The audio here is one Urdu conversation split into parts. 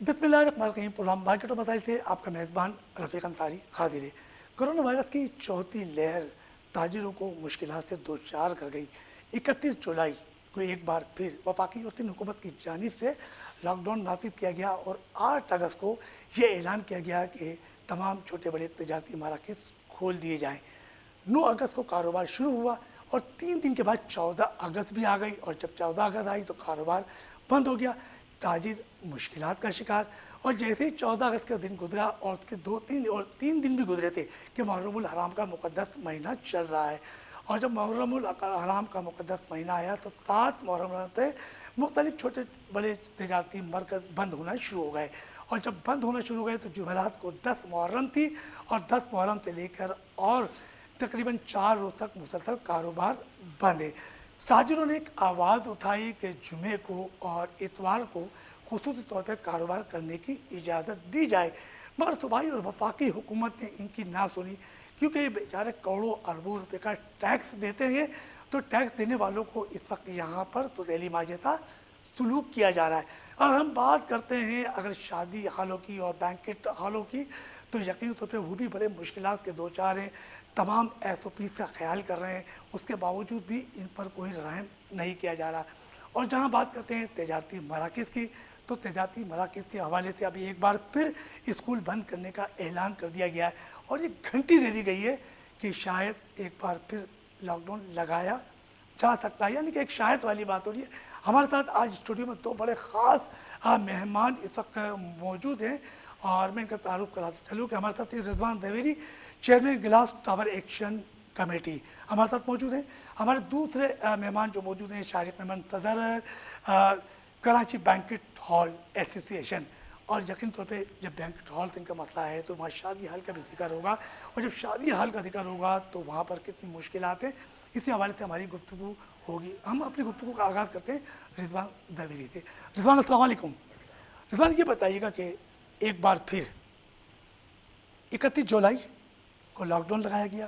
بسم اللہ الرحمن الرحیم. پروگرام مارکیٹ و مسائل سے آپ کا میزبان رفیق انصاری حاضر ہے. کرونا وائرس کی چوتھی لہر تاجروں کو مشکلات سے دوچار کر گئی. 31 جولائی کو ایک بار پھر وفاقی اور سندھ حکومت کی جانب سے لاک ڈاؤن نافذ کیا گیا اور 8 اگست کو یہ اعلان کیا گیا کہ تمام چھوٹے بڑے تجارتی مراکز کھول دیے جائیں. 9 اگست کو کاروبار شروع ہوا اور 3 دن کے بعد 14 اگست بھی آ گئی اور جب 14 اگست آئی تو کاروبار بند ہو گیا. تاجر مشکلات کا شکار. اور جیسے ہی 14 اگست کا دن گزرا اور اس کے 3 دن بھی گزرے تھے کہ محرم الحرام کا مقدس مہینہ چل رہا ہے. اور جب محرم الحرام کا مقدس مہینہ آیا تو 7 محرم سے مختلف چھوٹے بڑے تجارتی مرکز بند ہونا شروع ہو گئے. اور جب بند ہونا شروع ہو گئے تو جمعرات کو 10 محرم تھی اور 10 محرم سے لے کر اور تقریباً 4 روز تک مسلسل کاروبار بند ہے. تاجروں نے ایک آواز اٹھائی کہ جمعے کو اور اتوار کو خصوصی طور پہ کاروبار کرنے کی اجازت دی جائے, مگر صوبائی اور وفاقی حکومت نے ان کی نہ سنی, کیونکہ یہ بیچارے کروڑوں اربوں روپے کا ٹیکس دیتے ہیں. تو ٹیکس دینے والوں کو اس وقت یہاں پر ذیلی معجزہ سلوک کیا جا رہا ہے. اور ہم بات کرتے ہیں اگر شادی ہالوں کی اور بینکٹ ہالوں کی, تو یقینی طور پہ وہ بھی بڑے مشکلات کے دوچار ہیں. تمام ایس او پیز کا خیال کر رہے ہیں, اس کے باوجود بھی ان پر کوئی رحم نہیں کیا جا رہا. اور جہاں بات کرتے ہیں تجارتی مراکز کی, تو تجارتی مراکز کے حوالے سے ابھی ایک بار پھر اسکول بند کرنے کا اعلان کر دیا گیا ہے اور یہ گھنٹی دے دی گئی ہے کہ شاید ایک بار پھر لاک ڈاؤن لگایا جا سکتا ہے. یعنی کہ ایک شاید والی بات ہو رہی ہے. ہمارے ساتھ آج اسٹوڈیو میں 2 بڑے خاص مہمان اس وقت موجود ہیں اور میں ان کا تعارف کراتا چلوں کہ ہمارے ساتھ Rizwan Deori, chairman glass tower action committee, ہمارے ساتھ موجود ہیں. ہمارے دوسرے مہمان جو موجود ہیں شارق مہمان, صدر کراچی بینکٹ ہال ایسوسی ایشن. اور یقین طور پہ جب بینکٹ ہال ان کا مسئلہ ہے تو وہاں شادی ہال کا بھی ذکر ہوگا, اور جب شادی ہال کا ذکر ہوگا تو وہاں پر کتنی مشکلات ہیں, اسی حوالے سے ہماری گفتگو ہوگی. ہم اپنی گفتگو کا آغاز کرتے ہیں رضوان دیوری سے. رضوان السلام علیکم. رضوان یہ بتائیے گا کہ ایک بار پھر 31 جولائی کو لاک ڈاؤن لگایا گیا,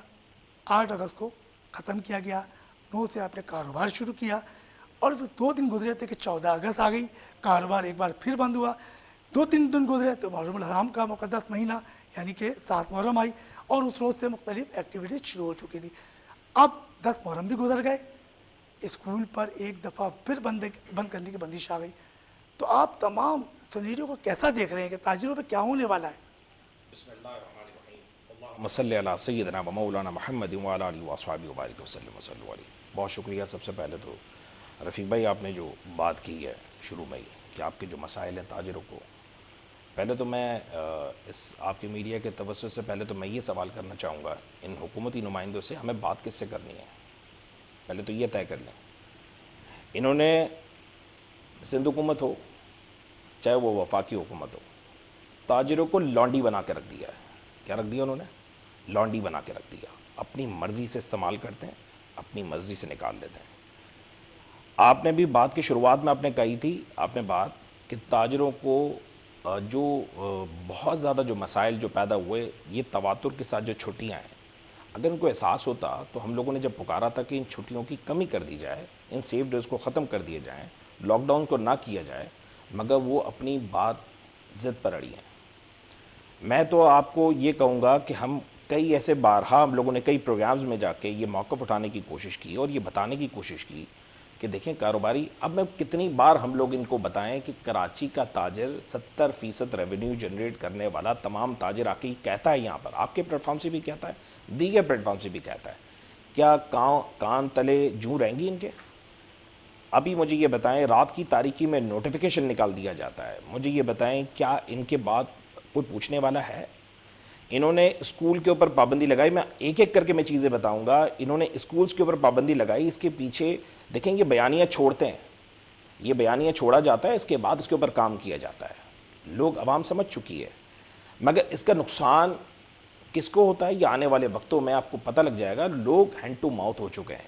8 اگست کو ختم کیا گیا, 9 سے آپ نے کاروبار شروع کیا اور 2 دن گزرے تھے کہ 14 اگست آ گئی, کاروبار ایک بار پھر بند ہوا. 2-3 دن گزرے تو محرم الحرام کا مقدس مہینہ یعنی کہ 7 محرم آئی اور اس روز سے مختلف ایکٹیویٹیز شروع ہو چکی تھی. اب 10 محرم بھی گزر گئے, اسکول پر ایک دفعہ پھر بند کرنے کی بندش آ گئی. تو آپ تمام سنیریوں کو کیسا دیکھ رہے ہیں کہ تاجروں پہ کیا ہونے والا ہے؟ بسم اللہ الرحمن الرحیم. اللہم صلی علی سیدنا و مولانا محمد وعلی آلہ واصحابہ وبارک وسلم وصلوا علیہ. بہت شکریہ. سب سے پہلے تو رفیق بھائی آپ نے جو بات کی ہے شروع میں ہی کہ آپ کے جو مسائل ہیں تاجروں کو, پہلے تو میں اس آپ کے میڈیا کے توسط سے پہلے تو میں یہ سوال کرنا چاہوں گا ان حکومتی نمائندوں سے, ہمیں بات کس سے کرنی ہے پہلے تو یہ طے کر لیں. انہوں نے سندھ حکومت ہو چاہے وہ وفاقی حکومت ہو, تاجروں کو لانڈی بنا کے رکھ دیا ہے. کیا رکھ دیا انہوں نے؟ لانڈی بنا کے رکھ دیا. اپنی مرضی سے استعمال کرتے ہیں, اپنی مرضی سے نکال لیتے ہیں. آپ نے بھی بات کی شروعات میں آپ نے کہی تھی, آپ نے بات کہ تاجروں کو جو بہت زیادہ جو مسائل جو پیدا ہوئے یہ تواتر کے ساتھ جو چھٹیاں ہیں, اگر ان کو احساس ہوتا تو ہم لوگوں نے جب پکارا تھا کہ ان چھٹیوں کی کمی کر دی جائے, ان سیف ڈیز کو ختم کر دیے جائیں, لاک ڈاؤن کو نہ کیا جائے, مگر وہ اپنی بات ضد پر اڑی ہیں. میں تو آپ کو یہ کہوں گا کہ ہم کئی ایسے بارہا ہم لوگوں نے کئی پروگرامز میں جا کے یہ موقف اٹھانے کی کوشش کی اور یہ بتانے کی کوشش کی کہ دیکھیں کاروباری, اب میں کتنی بار ہم لوگ ان کو بتائیں کہ کراچی کا تاجر 70% ریونیو جنریٹ کرنے والا تمام تاجر آ کے کہتا ہے, یہاں پر آپ کے پلیٹ فارم سے بھی کہتا ہے, دیگر پلیٹ فارم سے بھی کہتا ہے, کیا کان تلے جوں رہیں گی ان کے؟ ابھی مجھے یہ بتائیں, رات کی تاریکی میں نوٹیفیکیشن نکال دیا جاتا ہے, مجھے یہ بتائیں کیا ان کے بعد کوئی پوچھنے والا ہے؟ انہوں نے اسکول کے اوپر پابندی لگائی, میں ایک ایک کر کے میں چیزیں بتاؤں گا. انہوں نے اسکولز کے اوپر پابندی لگائی, اس کے پیچھے دیکھیں یہ بیانیہ چھوڑتے ہیں, یہ بیانیہ چھوڑا جاتا ہے, اس کے بعد اس کے اوپر کام کیا جاتا ہے. لوگ عوام سمجھ چکی ہے, مگر اس کا نقصان کس کو ہوتا ہے یہ آنے والے وقتوں میں آپ کو پتہ لگ جائے گا. لوگ ہینڈ ٹو ماؤتھ ہو چکے ہیں.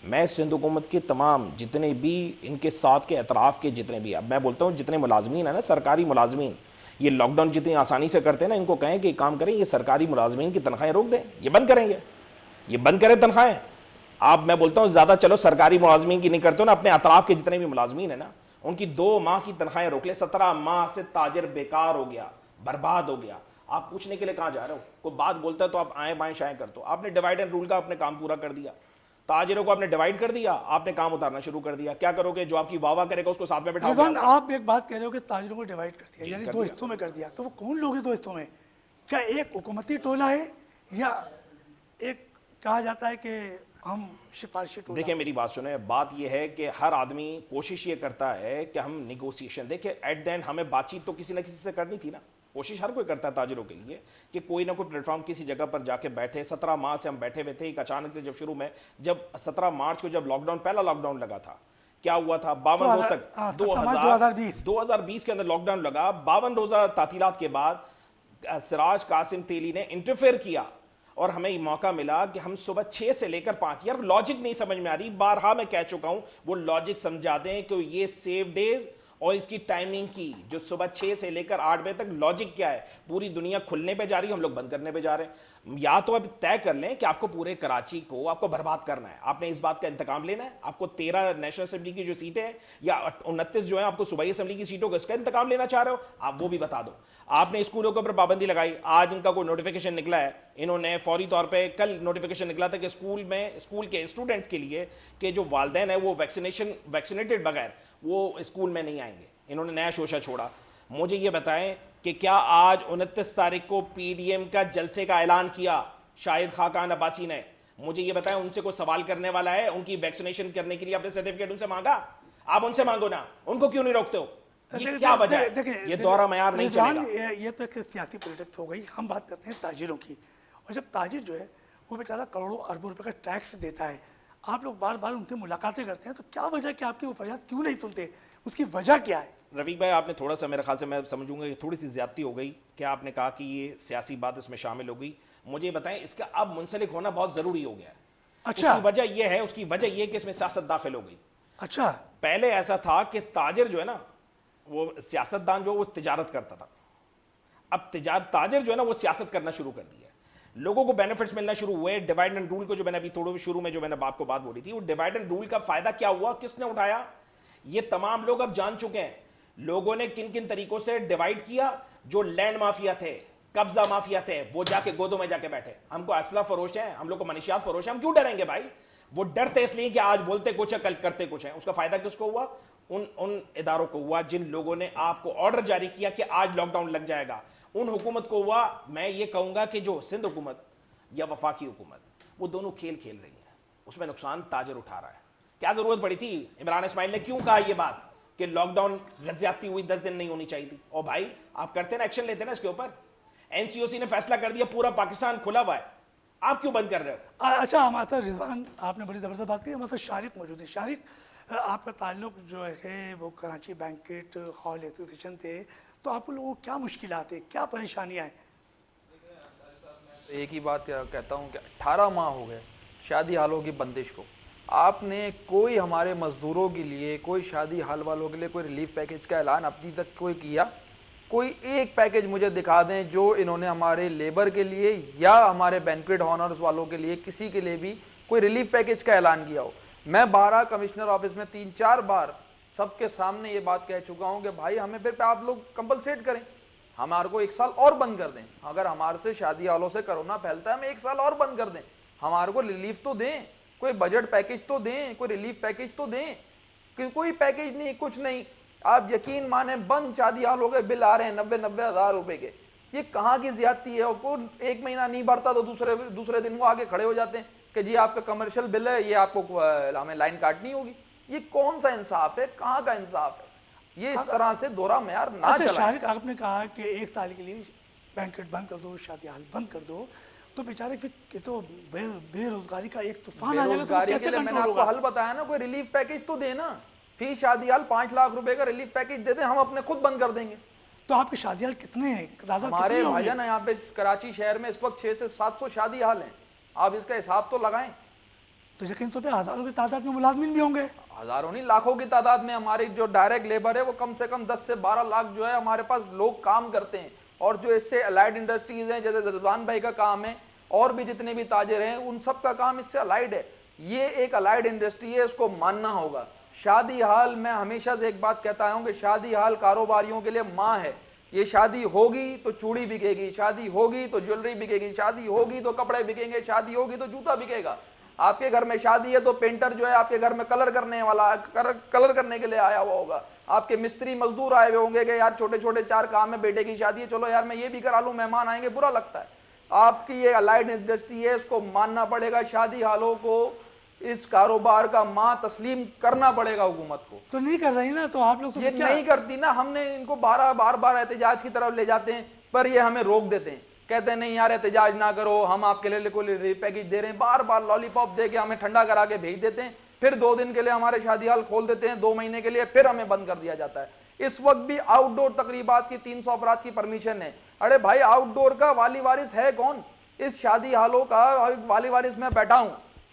میں سندھ حکومت کے تمام جتنے بھی ان کے ساتھ کے اطراف کے جتنے بھی, اب میں بولتا ہوں جتنے ملازمین ہیں نا, سرکاری ملازمین, یہ لاک ڈاؤن جتنی آسانی سے کرتے ہیں نا, ان کو کہیں کہ یہ کام کریں, یہ سرکاری ملازمین کی تنخواہیں روک دیں, یہ بند کریں, یہ بند کریں تنخواہیں. آپ میں بولتا ہوں زیادہ چلو سرکاری ملازمین کی نہیں کرتے ہو نا, اپنے اطراف کے جتنے بھی ملازمین ہیں نا ان کی 2 ماہ کی تنخواہیں روک لیں. 17 ماہ سے تاجر بیکار ہو گیا, برباد ہو گیا. آپ پوچھنے کے لیے کہاں جا رہے ہو؟ کوئی بات بولتا ہے تو آپ آئیں بائیں شائیں کر دو. آپ نے ڈیوائڈ اینڈ رول کا اپنے کام پورا کر دیا, تاجروں کو آپ نے ڈیوائڈ کر دیا, آپ نے کام اتارنا شروع کر دیا. کیا کرو گے؟ جو آپ کی واہ واہ کرے گا اس کو ساتھ میں بٹھاؤ گے. رضوان آپ ایک بات کہہ رہے ہو کہ تاجروں کو ڈیوائڈ کر دیا, یعنی 2 حصوں میں کر دیا, تو وہ کون لوگ ہیں 2 حصوں میں؟ کیا ایک حکومتی ٹولہ ہے یا ایک کہا جاتا ہے کہ ہم سفارشی ٹولہ؟ دیکھیں میری بات سنیں, بات یہ ہے کہ ہر آدمی کوشش یہ کرتا ہے کہ ہم نیگوسیشن, دیکھیں ایٹ دی اینڈ ہمیں بات چیت تو کسی نہ کسی سے کرنی تھی نا. کوشش ہر کوئی کرتا ہے تاجروں کے لیے کہ کوئی نہ کوئی پلیٹ فارم کسی جگہ پر جا کے بیٹھے. 17 ماہ سے ہم بیٹھے ہوئے تھے. ایک اچانک سے جب شروع میں جب 17 مارچ کو جب لاک ڈاؤن, پہلا لاک ڈاؤن لگا تھا, کیا ہوا تھا؟ 52 روز تک, 2020 کے اندر لاک ڈاؤن لگا. 52 روزہ تعطیلات کے بعد سراج قاسم تیلی نے انٹرفیئر کیا اور ہمیں یہ موقع ملا کہ ہم صبح 6 سے لے کر 5, یار لاجک نہیں سمجھ میں آ رہی, بارہا میں کہہ چکا ہوں, وہ لاجک سمجھا دیں کہ یہ سیو ڈیز اور اس کی ٹائمنگ کی جو صبح 6 سے لے کر 8 بجے تک, لاجک کیا ہے؟ پوری دنیا کھلنے پہ جا رہی ہے, ہم لوگ بند کرنے پہ جا رہے ہیں. یا تو اب طے کر لیں کہ آپ کو پورے کراچی کو آپ کو برباد کرنا ہے, آپ نے اس بات کا انتقام لینا ہے. آپ کو 13 نیشنل اسمبلی کی جو سیٹیں ہیں یا 29 جو ہیں آپ کو صوبائی اسمبلی کی سیٹوں کا, اس کا انتقام لینا چاہ رہے ہو, آپ وہ بھی بتا دو. آپ نے اسکولوں کے اوپر پابندی لگائی, آج ان کا کوئی نوٹیفیکیشن نکلا ہے, انہوں نے فوری طور پہ کل نوٹیفیکیشن نکلا تھا کہ اسکول کے اسٹوڈنٹس کے لیے کہ جو والدین ہیں وہ ویکسینیٹڈ بغیر وہ اسکول میں نہیں آئیں گے. انہوں نے نیا شوشہ چھوڑا. مجھے یہ بتائیں کہ کیا آج 29 تاریخ کو پی ڈی ایم کا جلسے کا اعلان کیا شاہد خاقان عباسی نے؟ مجھے یہ بتائیں ان سے کوئی سوال کرنے والا ہے؟ ان کی ویکسینیشن کرنے کے لیے آپ نے سرٹیفکیٹ ان سے مانگا؟ آپ ان سے مانگو نا, ان کو کیوں نہیں روکتے ہو؟ یہ کیا وجہ ہے؟ یہ دورہ معیار نہیں چلے گا. یہ تو ایک سیاسی پولیٹکس ہو گئی. ہم بات کرتے ہیں تاجروں کی, اور جب تاجر جو ہے وہ بیچارہ کروڑوں اربوں روپے کا ٹیکس دیتا ہے, آپ لوگ بار بار ان سے ملاقاتیں کرتے ہیں, تو کیا وجہ کہ آپ کی وہ فریاد کیوں نہیں سنتے؟ اس کی وجہ کیا ہے؟ رفیق بھائی آپ نے تھوڑا سا, میرے خیال سے میں سمجھوں گا کہ تھوڑی سی زیادتی ہو گئی کہ آپ نے کہا کہ یہ سیاسی بات اس میں شامل ہو گئی. مجھے بتائیں اس کا اب منسلک ہونا بہت ضروری ہو گیا ہے. اچھا, اس کی وجہ یہ ہے کہ اس میں سیاست داخل ہو گئی. اچھا, پہلے ایسا تھا کہ تاجر جو ہے نا وہ سیاستدان جو وہ تجارت کرتا تھا. اب تاجر جو ہے نا وہ سیاست کرنا شروع کر دیا ہے. لوگوں کو بینیفٹس ملنا شروع ہوئے. ڈیوائڈ اینڈ رول کو جو میں نے ابھی تھوڑے شروع میں جو میں نے آپ کو بات بولی تھی, وہ ڈیوائڈ اینڈ رول کا فائدہ کیا ہوا, کس نے اٹھایا؟ یہ تمام لوگ اب جان چکے ہیں لوگوں نے کن کن طریقوں سے ڈیوائڈ کیا. جو لینڈ مافیا تھے, قبضہ مافیا تھے, وہ جا کے گودوں میں جا کے بیٹھے. ہم کو اسلحہ فروش ہیں, ہم لوگ کو منشیات فروش ہیں, ہم کیوں ڈریں گے بھائی؟ وہ ڈرتے اس لیے کہ آج بولتے کچھ ہے کل کرتے کچھ ہے. اس کا فائدہ کس کو ہوا؟ ان اداروں کو ہوا جن لوگوں نے آپ کو آرڈر جاری کیا کہ آج لاک ڈاؤن لگ جائے گا. ان حکومت کو ہوا. میں یہ کہوں گا کہ جو سندھ حکومت یا وفاقی حکومت, وہ دونوں کھیل کھیل رہی ہیں. اس میں نقصان تاجر اٹھا رہا ہے. کیا ضرورت پڑی تھی؟ عمران اسماعیل نے کیوں کہا یہ بات کہ لاک ڈاؤن زیادتی ہوئی 10 دن نہیں ہونی چاہیے تھی؟ اور بھائی آپ کرتے نا, ایکشن لیتے نا اس کے اوپر. این سی او سی نے فیصلہ کر دیا پورا پاکستان کھلا ہوا ہے, آپ کیوں بند کر رہے ہو؟ اچھا, ہمارے ساتھ رضوان آپ نے بڑی زبردست بات کی. ہمارے ساتھ شارق موجود ہے. شارق, آپ کا تعلق جو ہے وہ کراچی بینکٹ ہال ایسوسیشن سے, تو آپ لوگوں کو کیا مشکلات ہیں, کیا پریشانیاں ہیں؟ ایک ہی بات کہتا ہوں کہ 18 ماہ ہو گئے شادی ہالوں کی بندش کو. آپ نے کوئی ہمارے مزدوروں کے لیے, کوئی شادی ہال والوں کے لیے کوئی ریلیف پیکج کا اعلان ابھی تک کوئی کیا؟ کوئی ایک پیکج مجھے دکھا دیں جو انہوں نے ہمارے لیبر کے لیے یا ہمارے بینکویٹ ہانرز والوں کے لیے کسی کے لیے بھی کوئی ریلیف پیکج کا اعلان کیا ہو. میں 12 کمشنر آفس میں 3-4 بار سب کے سامنے یہ بات کہہ چکا ہوں کہ بھائی ہمیں پھر آپ لوگ کمپلسیٹ کریں, ہمارے کو 1 سال اور بند کر دیں. اگر ہمارے سے شادی ہالوں سے کرونا پھیلتا ہے ہمیں 1 سال اور بند کر دیں, ہمارے کو ریلیف تو دیں, کوئی بجٹ پیکج تو دیں, کوئی ریلیف پیکج تو دیں. کوئی پیکج نہیں, کچھ نہیں. آپ یقین مانیں بند شادی ہال ہو گئے, بل آ رہے ہیں 90 ہزار روپے کے. یہ کہاں کی زیادتی ہے؟ اور 1 مہینہ نہیں بھرتا تو دوسرے دن وہ آگے کھڑے ہو جاتے ہیں کہ جی آپ کا کمرشل بل ہے, یہ آپ کو ہمیں لائن کاٹنی ہوگی. یہ کون سا انصاف ہے؟ کہاں کا انصاف ہے؟ یہ اس طرح سے دورہ معیار نہ چلائیں. شارق, آپ نے کہا کہ 1 سال کے لیے بینکٹ بند کر دو, شادی ہال بند کر دو, تو بیچارے پھر تو بے روزگاری کا ایک طوفان آ جائے گا. روزگاری کے لیے میں نے آپ کو حل بتایا نا, کوئی ریلیف پیکج تو دینا. فی شادی ہال 5 لاکھ روپے کا ریلیف پیکج دے دیں, ہم اپنے خود بند کر دیں گے. تو آپ کے شادی ہال کتنے ہیں؟ ہمارے بھائی جان یہاں پہ کراچی شہر میں اس وقت 600 سے 700 شادی ہال ہیں. آپ اس کا حساب تو لگائیں. تو یقین طور پہ ہزاروں کی تعداد میں ملازمین بھی ہوں گے. ہزاروں نہیں, لاکھوں کی تعداد میں ہماری جو ڈائریکٹ لیبر ہے وہ کم سے کم 10 سے 12 لاکھ جو ہے ہمارے پاس لوگ کام کرتے ہیں. اور جو اس سے الائیڈ انڈسٹریز ہیں, جیسے رضوان بھائی کا کام ہے, اور بھی جتنے بھی تاجر ہیں ان سب کا کام اس سے الائیڈ ہے. یہ ایک الائیڈ انڈسٹری ہے, اس کو ماننا ہوگا. شادی حال میں ہمیشہ سے ایک بات کہتا ہوں کہ شادی حال کاروباریوں کے لیے ماں ہے. یہ شادی ہوگی تو چوڑی بکے گی, شادی ہوگی تو جویلری بکے گی, شادی ہوگی تو کپڑے بکیں گے, شادی ہوگی تو جوتا بکے گا. آپ کے گھر میں شادی ہے تو پینٹر جو ہے آپ کے گھر میں کلر کرنے والا کلر کرنے کے لیے آیا ہوا ہوگا. آپ کے مستری مزدور آئے ہوئے ہوں گے کہ یار چھوٹے چھوٹے 4 کام ہے, بیٹے کی شادی ہے, چلو یار میں یہ بھی کرا لوں, مہمان آئیں گے, برا لگتا ہے. آپ کی یہ الائڈ انڈسٹری ہے, اس کو ماننا پڑے گا. شادی حالوں کو اس کاروبار کا ماں تسلیم کرنا پڑے گا حکومت کو. تو نہیں کر رہی نا, تو آپ لوگ تو یہ نہیں کرتی نا, ہم نے ان کو بار بار احتجاج کی طرف لے جاتے ہیں پر یہ ہمیں روک دیتے ہیں, کہتے ہیں نہیں یار احتجاج نہ کرو, ہم آپ کے لیے کوئی ریلیف پیکیج دے رہے ہیں. بار بار لالی پاپ دے کے ہمیں ٹھنڈا کرا کے بھیج دیتے ہیں, پھر 2 دن کے لیے ہمارے شادی حال کھول دیتے ہیں, 2 مہینے کے لیے پھر ہمیں بند کر دیا جاتا ہے. اس وقت بھی آؤٹ ڈور تقریبات کی 300 افراد کی پرمیشن ہے. ارے بھائی آؤٹ ڈور کا والی وارث ہے کون؟ اس شادی حالوں کا والی وارث میں بیٹھا ہوں,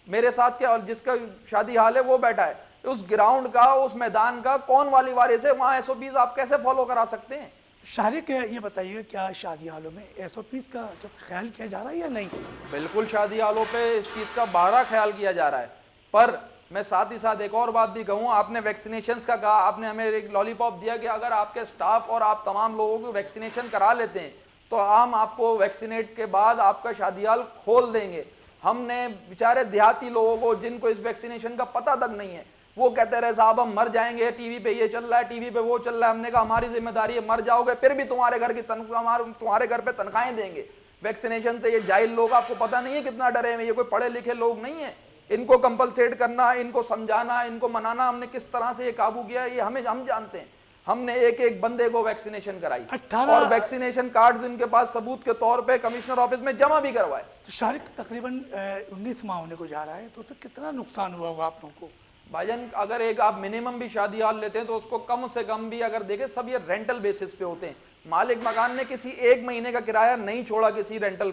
میرے ساتھ کیا جس کا شادی حال ہے وہ بیٹھا ہے. اس گراؤنڈ کا, اس میدان کا کون والی وارث ہے؟ وہاں ایس او پیز آپ کیسے فالو کرا سکتے ہیں؟ شارق یہ بتائیے کیا شادی حالوں میں ایس او پیز کا جو خیال کیا جا رہا ہے یا نہیں؟ بالکل شادی حالوں پہ اس چیز کا بارہ خیال کیا جا رہا ہے. پر میں ساتھ ہی ساتھ ایک اور بات بھی کہوں, آپ نے ویکسینیشنز کا کہا, آپ نے ہمیں ایک لالی پاپ دیا کہ اگر آپ کے سٹاف اور آپ تمام لوگوں کو ویکسینیشن کرا لیتے ہیں تو ہم آپ کو ویکسینیٹ کے بعد آپ کا شادی حال کھول دیں گے. ہم نے بیچارے دیہاتی لوگوں کو جن کو اس ویکسینیشن کا پتہ تک نہیں ہے, وہ کہتے رہے صاحب ہم مر جائیں گے, ٹی وی پہ یہ چل رہا ہے, ٹی وی پہ وہ چل رہا ہے. ہم نے کہا ہماری ذمہ داری ہے, مر جاؤ گے پھر بھی تمہارے گھر کی تمہارے گھر پہ تنخواہیں دیں گے. ویکسینیشن سے یہ جاہل لوگ آپ کو پتہ نہیں ہے کتنا ڈرے ہوئے, یہ کوئی پڑھے لکھے لوگ نہیں ہیں. ان کو کمپلسیٹ کرنا, ان کو سمجھانا, ان کو منانا, ہم نے کس طرح سے یہ قابو کیا ہے یہ ہم جانتے ہیں. ہم نے ایک بندے کو ویکسینیشن کرائی اور ویکسینیشن کارڈز ان کے پاس ثبوت کے طور پہ کمشنر آفس میں جمع بھی کروائے. تو شارق تقریباً 19 ماہ ہونے کو جا رہا ہے, تو پھر کتنا نقصان ہوا ہوگا آپ لوگوں کو؟ بھائی جان اگر ایک آپ منیمم بھی شادی حال لیتے ہیں تو اس کو کم سے کم بھی اگر دیکھیں, سب یہ رینٹل بیسس پہ ہوتے ہیں. مالک مکان نے کسی 1 مہینے کا کرایہ نہیں چھوڑا کسی رینٹل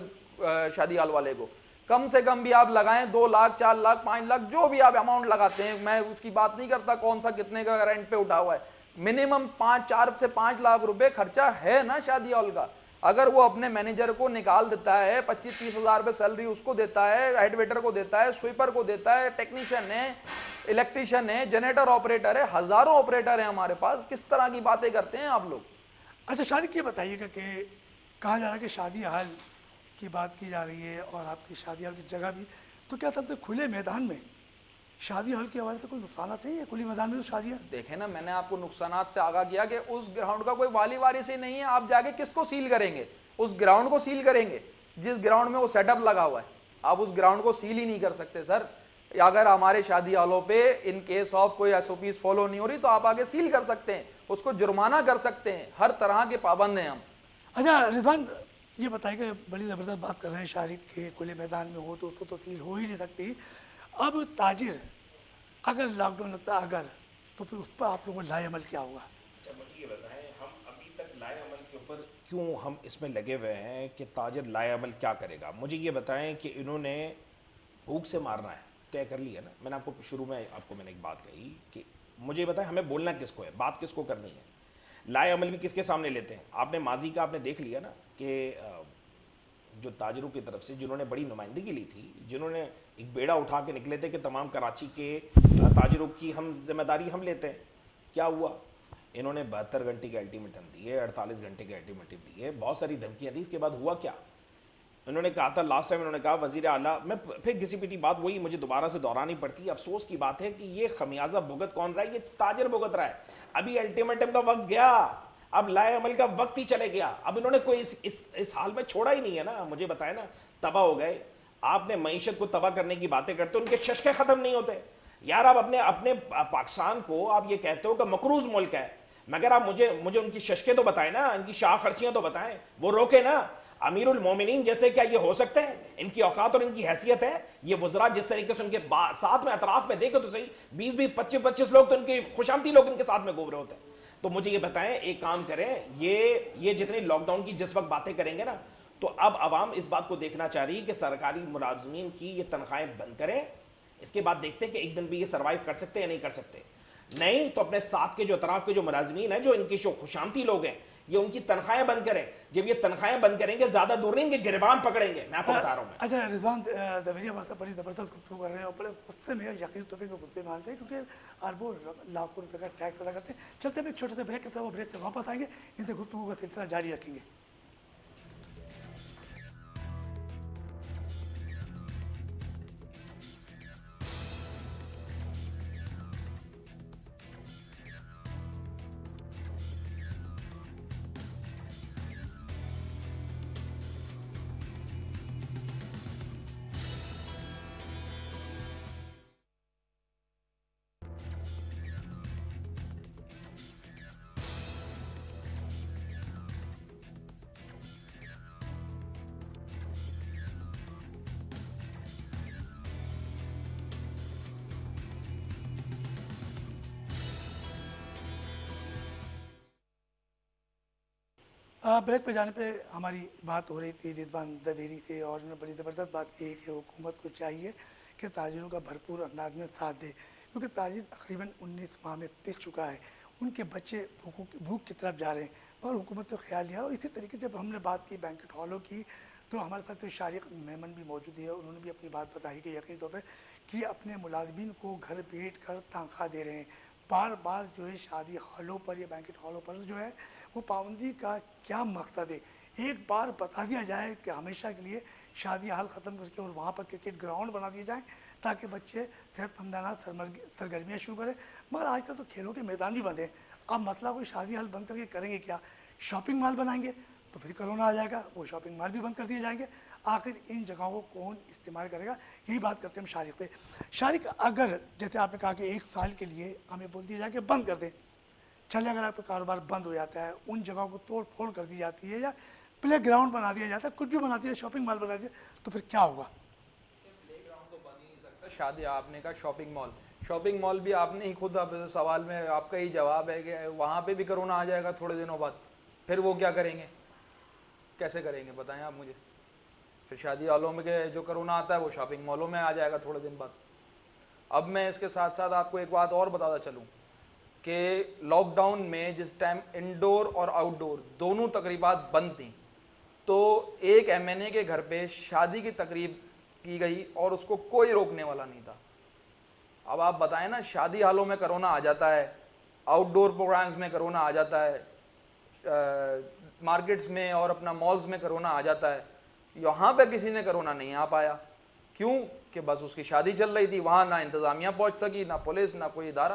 شادی حال والے کو. کم سے کم بھی آپ لگائیں 2 لاکھ 4 لاکھ 5 لاکھ جو بھی آپ اماؤنٹ لگاتے ہیں, میں اس کی بات نہیں کرتا کون سا کتنے کا رینٹ پہ اٹھا ہوا ہے, منیمم 4 سے 5 لاکھ روپے خرچہ ہے نا شادی ہال کا. اگر وہ اپنے مینیجر کو نکال دیتا ہے, 25-30 ہزار روپے سیلری اس کو دیتا ہے, ہیڈ ویٹر کو دیتا ہے, سویپر کو دیتا ہے, ٹیکنیشین ہے, الیکٹریشین ہے, جنریٹر آپریٹر ہے, ہزاروں آپریٹر ہیں ہمارے پاس, کس طرح کی باتیں کرتے ہیں آپ لوگ؟ اچھا شارق یہ بتائیے گا کہ کہا جا رہا ہے کہ شادی حال کی بات کی جا رہی ہے اور آپ کی شادی حال کی جگہ بھی, تو کیا تب تک کھلے میدان میں شادی حال کے حوالے سے کوئی نقصانات ہیں یا کھلی میدان میں تو شادیاں؟ دیکھیں نا, میں نے آپ کو نقصانات سے آگاہ کیا کہ اس گراؤنڈ کا کوئی والی وارث ہی نہیں ہے. آپ جا کے کس کو سیل کریں گے؟ اس گراؤنڈ کو سیل کریں گے جس گراؤنڈ میں وہ سیٹ اپ لگا ہوا ہے. آپ اس گراؤنڈ کو سیل ہی نہیں کر سکتے سر. اگر ہمارے شادی حالوں پہ ان کیس آف کوئی ایس او پیز فالو نہیں ہو رہی تو آپ آگے سیل کر سکتے ہیں, اس کو جرمانہ کر سکتے ہیں, ہر طرح کے پابند ہیں ہم. اچھا رضوان یہ بتائیں کہ بڑی زبردست بات کر رہے ہیں شارق کے کھلے میدان میں ہو تو سیل ہو ہی نہیں سکتی. اب تاجر اگر لاک ڈاؤن لگتا ہے تو پھر اس پر آپ لوگوں کو لائے عمل کیا ہوگا؟ اچھا مجھے یہ بتائیں, ہم ابھی تک لائے عمل کے اوپر کیوں ہم اس میں لگے ہوئے ہیں کہ تاجر لائے عمل کیا کرے گا؟ مجھے یہ بتائیں کہ انہوں نے بھوک سے مارنا ہے طے کر لیا نا. میں نے آپ کو شروع میں میں نے ایک بات کہی کہ مجھے بتائیں ہمیں بولنا کس کو ہے, بات کس کو کرنی ہے, لائے عمل بھی کس کے سامنے لیتے ہیں. آپ نے ماضی کا آپ نے دیکھ لیا نا کہ جو تاجروں کی طرف سے جنہوں نے بڑی نمائندگی لی تھی, جنہوں نے ایک بیڑا اٹھا کے نکلے تھے کہ تمام کراچی کے تاجروں کی ہم ذمہ داری ہم لیتے ہیں, کیا ہوا؟ انہوں نے 72 گھنٹے کے الٹیمیٹم دیے, 48 گھنٹے کے الٹیمیٹم دیے, بہت ساری دھمکیاں دی. اس کے بعد ہوا کیا؟ انہوں نے کہا تھا لاسٹ ٹائم, انہوں نے کہا وزیر اعلیٰ, میں پھر کسی پیٹی بات وہی مجھے دوبارہ سے دہرانی پڑتی ہے. افسوس کی بات ہے کہ یہ خمیازہ بھگت کون رہا ہے؟ یہ تاجر بھگت رہا ہے. ابھی الٹیمیٹم کا وقت گیا, اب لائے عمل کا وقت ہی چلے گیا. اب انہوں نے کوئی اس حال میں چھوڑا ہی نہیں ہے نا. مجھے بتائیں نا, تباہ ہو گئے. آپ نے معیشت کو تباہ کرنے کی باتیں کرتے, ان کے ششکے ختم نہیں ہوتے. یار آپ اپنے پاکستان کو آپ یہ کہتے ہو کہ مقروض ملک ہے, مگر آپ مجھے ان کی ششکے تو بتائیں نا, ان کی شاہ خرچیاں تو بتائیں, وہ روکے نا. امیر المومنین جیسے کیا یہ ہو سکتے ہیں؟ ان کی اوقات اور ان کی حیثیت ہے؟ یہ وزراء جس طریقے سے ان کے ساتھ میں اطراف میں دیکھو تو صحیح, 20-25 لوگ تو ان کے خوشامتی لوگ ان کے ساتھ میں گھوم رہے ہوتے ہیں. تو مجھے یہ بتائیں, ایک کام کریں, یہ جتنی لاک ڈاؤن کی جس وقت باتیں کریں گے نا, تو اب عوام اس بات کو دیکھنا چاہ رہی ہے کہ سرکاری ملازمین کی یہ تنخواہیں بند کریں. اس کے بعد دیکھتے ہیں کہ ایک دن بھی یہ سروائیو کر سکتے ہیں یا نہیں کر سکتے. نہیں تو اپنے ساتھ کے جو اطراف کے جو ملازمین ہیں, جو ان کے جو خوشامتی لوگ ہیں, یہ ان کی تنخواہیں بند کریں. جب یہ تنخواہیں بند کریں گے زیادہ دور نہیں، ان کے گریبان پکڑیں گے. میں آپ کو بتا رہا ہوں. اچھا رضوان دبیری ہمارے ساتھ بڑی زبردست گفتگو کر رہے ہیں اور بڑے غصے میں یقین طور پہ غصے میں آنا چاہیے کیونکہ اربوں لاکھوں روپے کا ٹیکس ادا کرتے ہیں. چلتے ہیں ایک چھوٹے سے بریک کی طرف، وہ بریک سے واپس آئیں گے، ان سے گفتگو کا سلسلہ جاری رکھیں گے. بریک پہ جانے پہ ہماری بات ہو رہی تھی رضوان دبیری سے، اور انہوں نے بڑی زبردست بات کی کہ حکومت کو چاہیے کہ تاجروں کا بھرپور انداز میں ساتھ دے، کیونکہ تاجر تقریباً 19 ماہ میں پس چکا ہے، ان کے بچے بھوک کی طرف جا رہے ہیں، اور حکومت کو خیال لیا. اور اسی طریقے سے جب ہم نے بات کی بینکٹ ہالوں کی، تو ہمارے ساتھ شارق میمن بھی موجود ہے، انہوں نے بھی اپنی بات بتائی کہ یقینی طور پہ کہ اپنے ملازمین کو گھر بیٹھ کر تنخواہ دے رہے ہیں. بار بار جو ہے شادی ہالوں پر یا بینکٹ ہالوں پر جو ہے وہ پابندی کا کیا مقصد ہے؟ ایک بار بتا دیا جائے کہ ہمیشہ کے لیے شادی ہال ختم کر کے اور وہاں پر کرکٹ گراؤنڈ بنا دیے جائیں تاکہ بچے صحت مندانہ سرگرمیاں شروع کریں. مگر آج کل تو کھیلوں کے میدان بھی بند ہیں. اب مسئلہ کوئی شادی ہال بند کر کے کریں گے کیا؟ شاپنگ مال بنائیں گے تو پھر کرونا آ جائے گا، وہ شاپنگ مال بھی بند کر دیے جائیں گے. آخر ان جگہوں کو کون استعمال کرے گا؟ یہی بات کرتے ہیں ہم شارق سے. شارق، اگر جیسے آپ نے کہا کہ 1 سال کے لیے ہمیں بول دیا جائے کہ بند کر دیں، چلے اگر آپ کا کاروبار بند ہو جاتا ہے، ان جگہوں کو توڑ پھوڑ کر دی جاتی ہے یا پلے گراؤنڈ بنا دیا جاتا ہے، کچھ بھی بنا دیا، شاپنگ مال بنا دیا، تو پھر کیا ہوگا؟ پلے گراؤنڈ تو بن ہی نہیں سکتا. شادی آپ نے کہا شاپنگ مال بھی آپ نے ہی خود سوال میں آپ کا ہی جواب ہے کہ وہاں پہ بھی کرونا آ جائے گا تھوڑے دنوں بعد، پھر وہ کیا کریں گے؟ کیسے کریں گے بتائیں آپ مجھے؟ پھر شادی ہالوں میں کہ جو کرونا آتا ہے وہ شاپنگ مالوں میں آ جائے گا تھوڑے دن بعد. اب میں اس کے ساتھ ساتھ آپ کو ایک بات اور بتاتا چلوں کہ لاک ڈاؤن میں جس ٹائم انڈور اور آؤٹ ڈور دونوں تقریبات بند تھیں، تو ایک ایم این اے کے گھر پہ شادی کی تقریب کی گئی اور اس کو کوئی روکنے والا نہیں تھا. اب آپ بتائیں نا، شادی ہالوں میں کرونا آ جاتا ہے، آؤٹ ڈور پروگرامز میں کرونا آ جاتا ہے، مارکیٹس میں اور اپنا مالز میں کرونا آ جاتا ہے، یہاں پہ کسی نے کرونا نہیں آ پایا. کیوں؟ کہ بس اس کی شادی چل رہی تھی، وہاں نہ انتظامیہ پہنچ سکی، نہ پولیس، نہ کوئی ادارہ.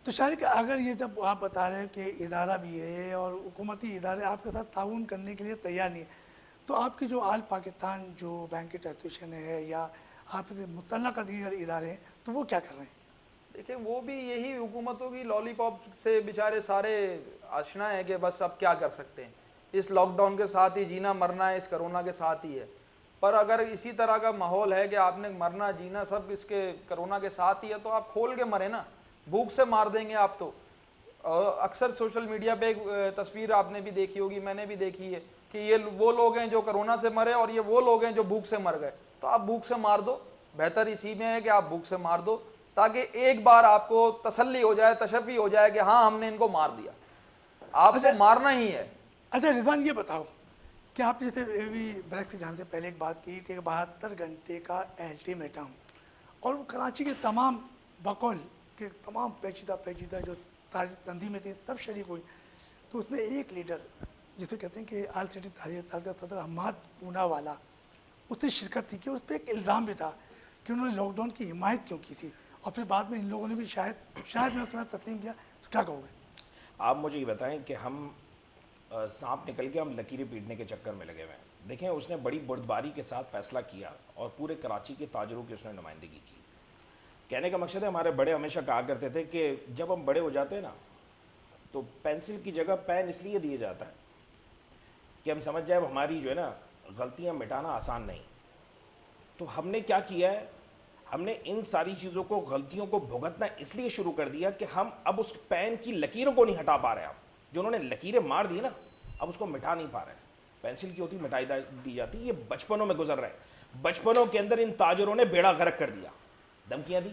تو شارق، اگر یہ جب آپ بتا رہے ہیں کہ ادارہ بھی ہے اور حکومتی ادارے آپ کے ساتھ تعاون کرنے کے لیے تیار نہیں ہے، تو آپ کی جو آل پاکستان جو بینکٹ ایسوسیشن ہے یا آپ کے متعلقہ دیگر ادارے ہیں، تو وہ کیا کر رہے ہیں؟ دیکھیں وہ بھی یہی حکومتوں کی لالی پاپ سے بیچارے سارے آشنا ہے کہ بس اب کیا کر سکتے ہیں. اس لاک ڈاؤن کے ساتھ ہی جینا مرنا ہے، اس کرونا کے ساتھ ہی ہے. پر اگر اسی طرح کا ماحول ہے کہ آپ نے مرنا جینا سب اس کے کرونا کے ساتھ ہی ہے، تو آپ کھول کے مرے نا، بھوک سے مار دیں گے آپ تو. اکثر سوشل میڈیا پہ ایک تصویر آپ نے بھی دیکھی ہوگی، میں نے بھی دیکھی ہے کہ یہ وہ لوگ ہیں جو کرونا سے مرے اور یہ وہ لوگ ہیں جو بھوک سے مر گئے. تو آپ بھوک سے مار دو، بہتر اسی میں ہے کہ آپ بھوک سے مار دو تاکہ ایک بار آپ کو تسلی ہو جائے، تشفی ہو جائے کہ ہاں ہم نے ان کو مار دیا. آپ کو مارنا ہی ہے. اچھا رضوان، یہ بتاؤ کہ آپ جیسے بھی بریک سے جانتے پہلے ایک بات کی تھی کہ 72 گھنٹے کا الٹیمیٹم، اور وہ کراچی کے تمام بقول کے تمام پیچیدہ جو تنظیمیں تھیں سب شریک ہوئی، تو اس میں ایک لیڈر جسے کہتے ہیں کہ آل سٹی تحریک انصاف کا صدر حماد پونا والا، اس سے شرکت تھی کہ اس پہ ایک الزام بھی تھا کہ انہوں نے لاک ڈاؤن کی حمایت کیوں کی تھی، اور پھر بعد میں ان لوگوں نے بھی شاید میں تمہیں تسلیم کیا. تو کیا کہو گے؟ آپ مجھے یہ بتائیں کہ ہم سانپ نکل کے ہم لکیریں پیٹنے کے چکر میں لگے ہوئے ہیں. دیکھیں اس نے بڑی بردباری کے ساتھ فیصلہ کیا اور پورے کراچی کے تاجروں کی اس نے نمائندگی کی. کہنے کا مقصد ہے، ہمارے بڑے ہمیشہ کہا کرتے تھے کہ جب ہم بڑے ہو جاتے ہیں نا تو پینسل کی جگہ پین اس لیے دیے جاتا ہے کہ ہم سمجھ جائے ہماری جو ہے نا غلطیاں مٹانا آسان نہیں. تو ہم نے کیا کیا ہے، ہم نے ان ساری چیزوں کو، غلطیوں کو بھگتنا اس لیے شروع کر دیا کہ ہم اب اس پین کی لکیروں کو نہیں ہٹا پا رہے. اب جو انہوں نے لکیریں مار دی نا، اب اس کو مٹا نہیں پا رہے. پینسل کی ہوتی مٹائی دی جاتی. یہ بچپنوں میں گزر رہے ہیں. بچپنوں کے اندر ان تاجروں نے بیڑا غرق کر دیا. دھمکیاں دی،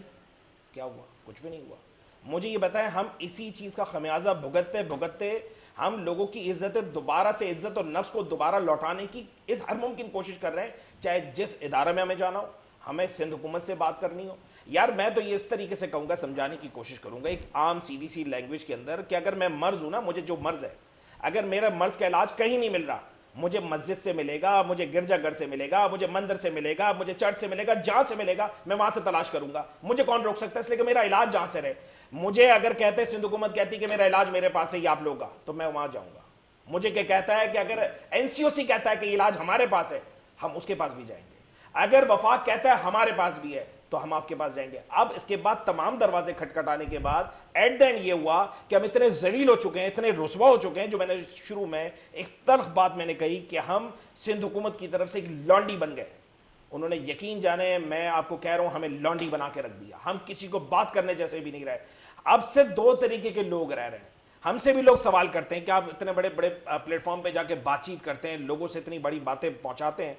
کیا ہوا؟ کچھ بھی نہیں ہوا. مجھے یہ بتائیں ہم اسی چیز کا خمیازہ بھگتتے بھگتتے ہم لوگوں کی عزت دوبارہ سے عزت اور نفس کو دوبارہ لوٹانے کی اس ہر ممکن کوشش کر رہے ہیں، چاہے جس ادارے میں ہمیں جانا ہو، ہمیں سندھ حکومت سے بات کرنی ہو. یار میں تو یہ اس طریقے سے کہوں گا، سمجھانے کی کوشش کروں گا ایک عام سیدھی سی لینگویج کے اندر، کہ اگر میں مرض ہوں نا، مجھے جو مرض ہے، اگر میرا مرض کا علاج کہیں نہیں مل رہا، مجھے مسجد سے ملے گا، مجھے گرجا گھر سے ملے گا، مجھے مندر سے ملے گا، مجھے چرچ سے ملے گا، جہاں سے ملے گا میں وہاں سے تلاش کروں گا. مجھے کون روک سکتا ہے؟ اس لیے کہ میرا علاج جہاں سے رہے. مجھے اگر کہتے سندھ حکومت کہتی کہ میرا علاج میرے پاس ہے، یہ آپ لوگوں کا، تو میں وہاں جاؤں گا. مجھے کیا کہتا ہے کہ اگر NCOC کہتا ہے کہ علاج ہمارے پاس ہے، ہم اس کے پاس بھی جائیں گے. اگر وفاق کہتا ہے ہمارے پاس بھی ہے، تو ہم آپ کے پاس جائیں گے. اب اس کے بعد تمام دروازے کھٹکھٹانے کے بعد ایٹ دا اینڈ یہ ہوا کہ ہم اتنے ذلیل ہو چکے ہیں، اتنے رسوا ہو چکے ہیں، جو میں نے شروع میں ایک تلخ بات میں نے کہی کہ ہم سندھ حکومت کی طرف سے ایک لانڈی بن گئے. انہوں نے یقین جانے، میں آپ کو کہہ رہا ہوں، ہمیں لانڈی بنا کے رکھ دیا. ہم کسی کو بات کرنے جیسے بھی نہیں رہے. اب صرف دو طریقے کے لوگ رہ رہے ہیں. ہم سے بھی لوگ سوال کرتے ہیں کہ آپ اتنے بڑے بڑے پلیٹ فارم پہ جا کے بات چیت کرتے ہیں، لوگوں سے اتنی بڑی باتیں پہنچاتے ہیں.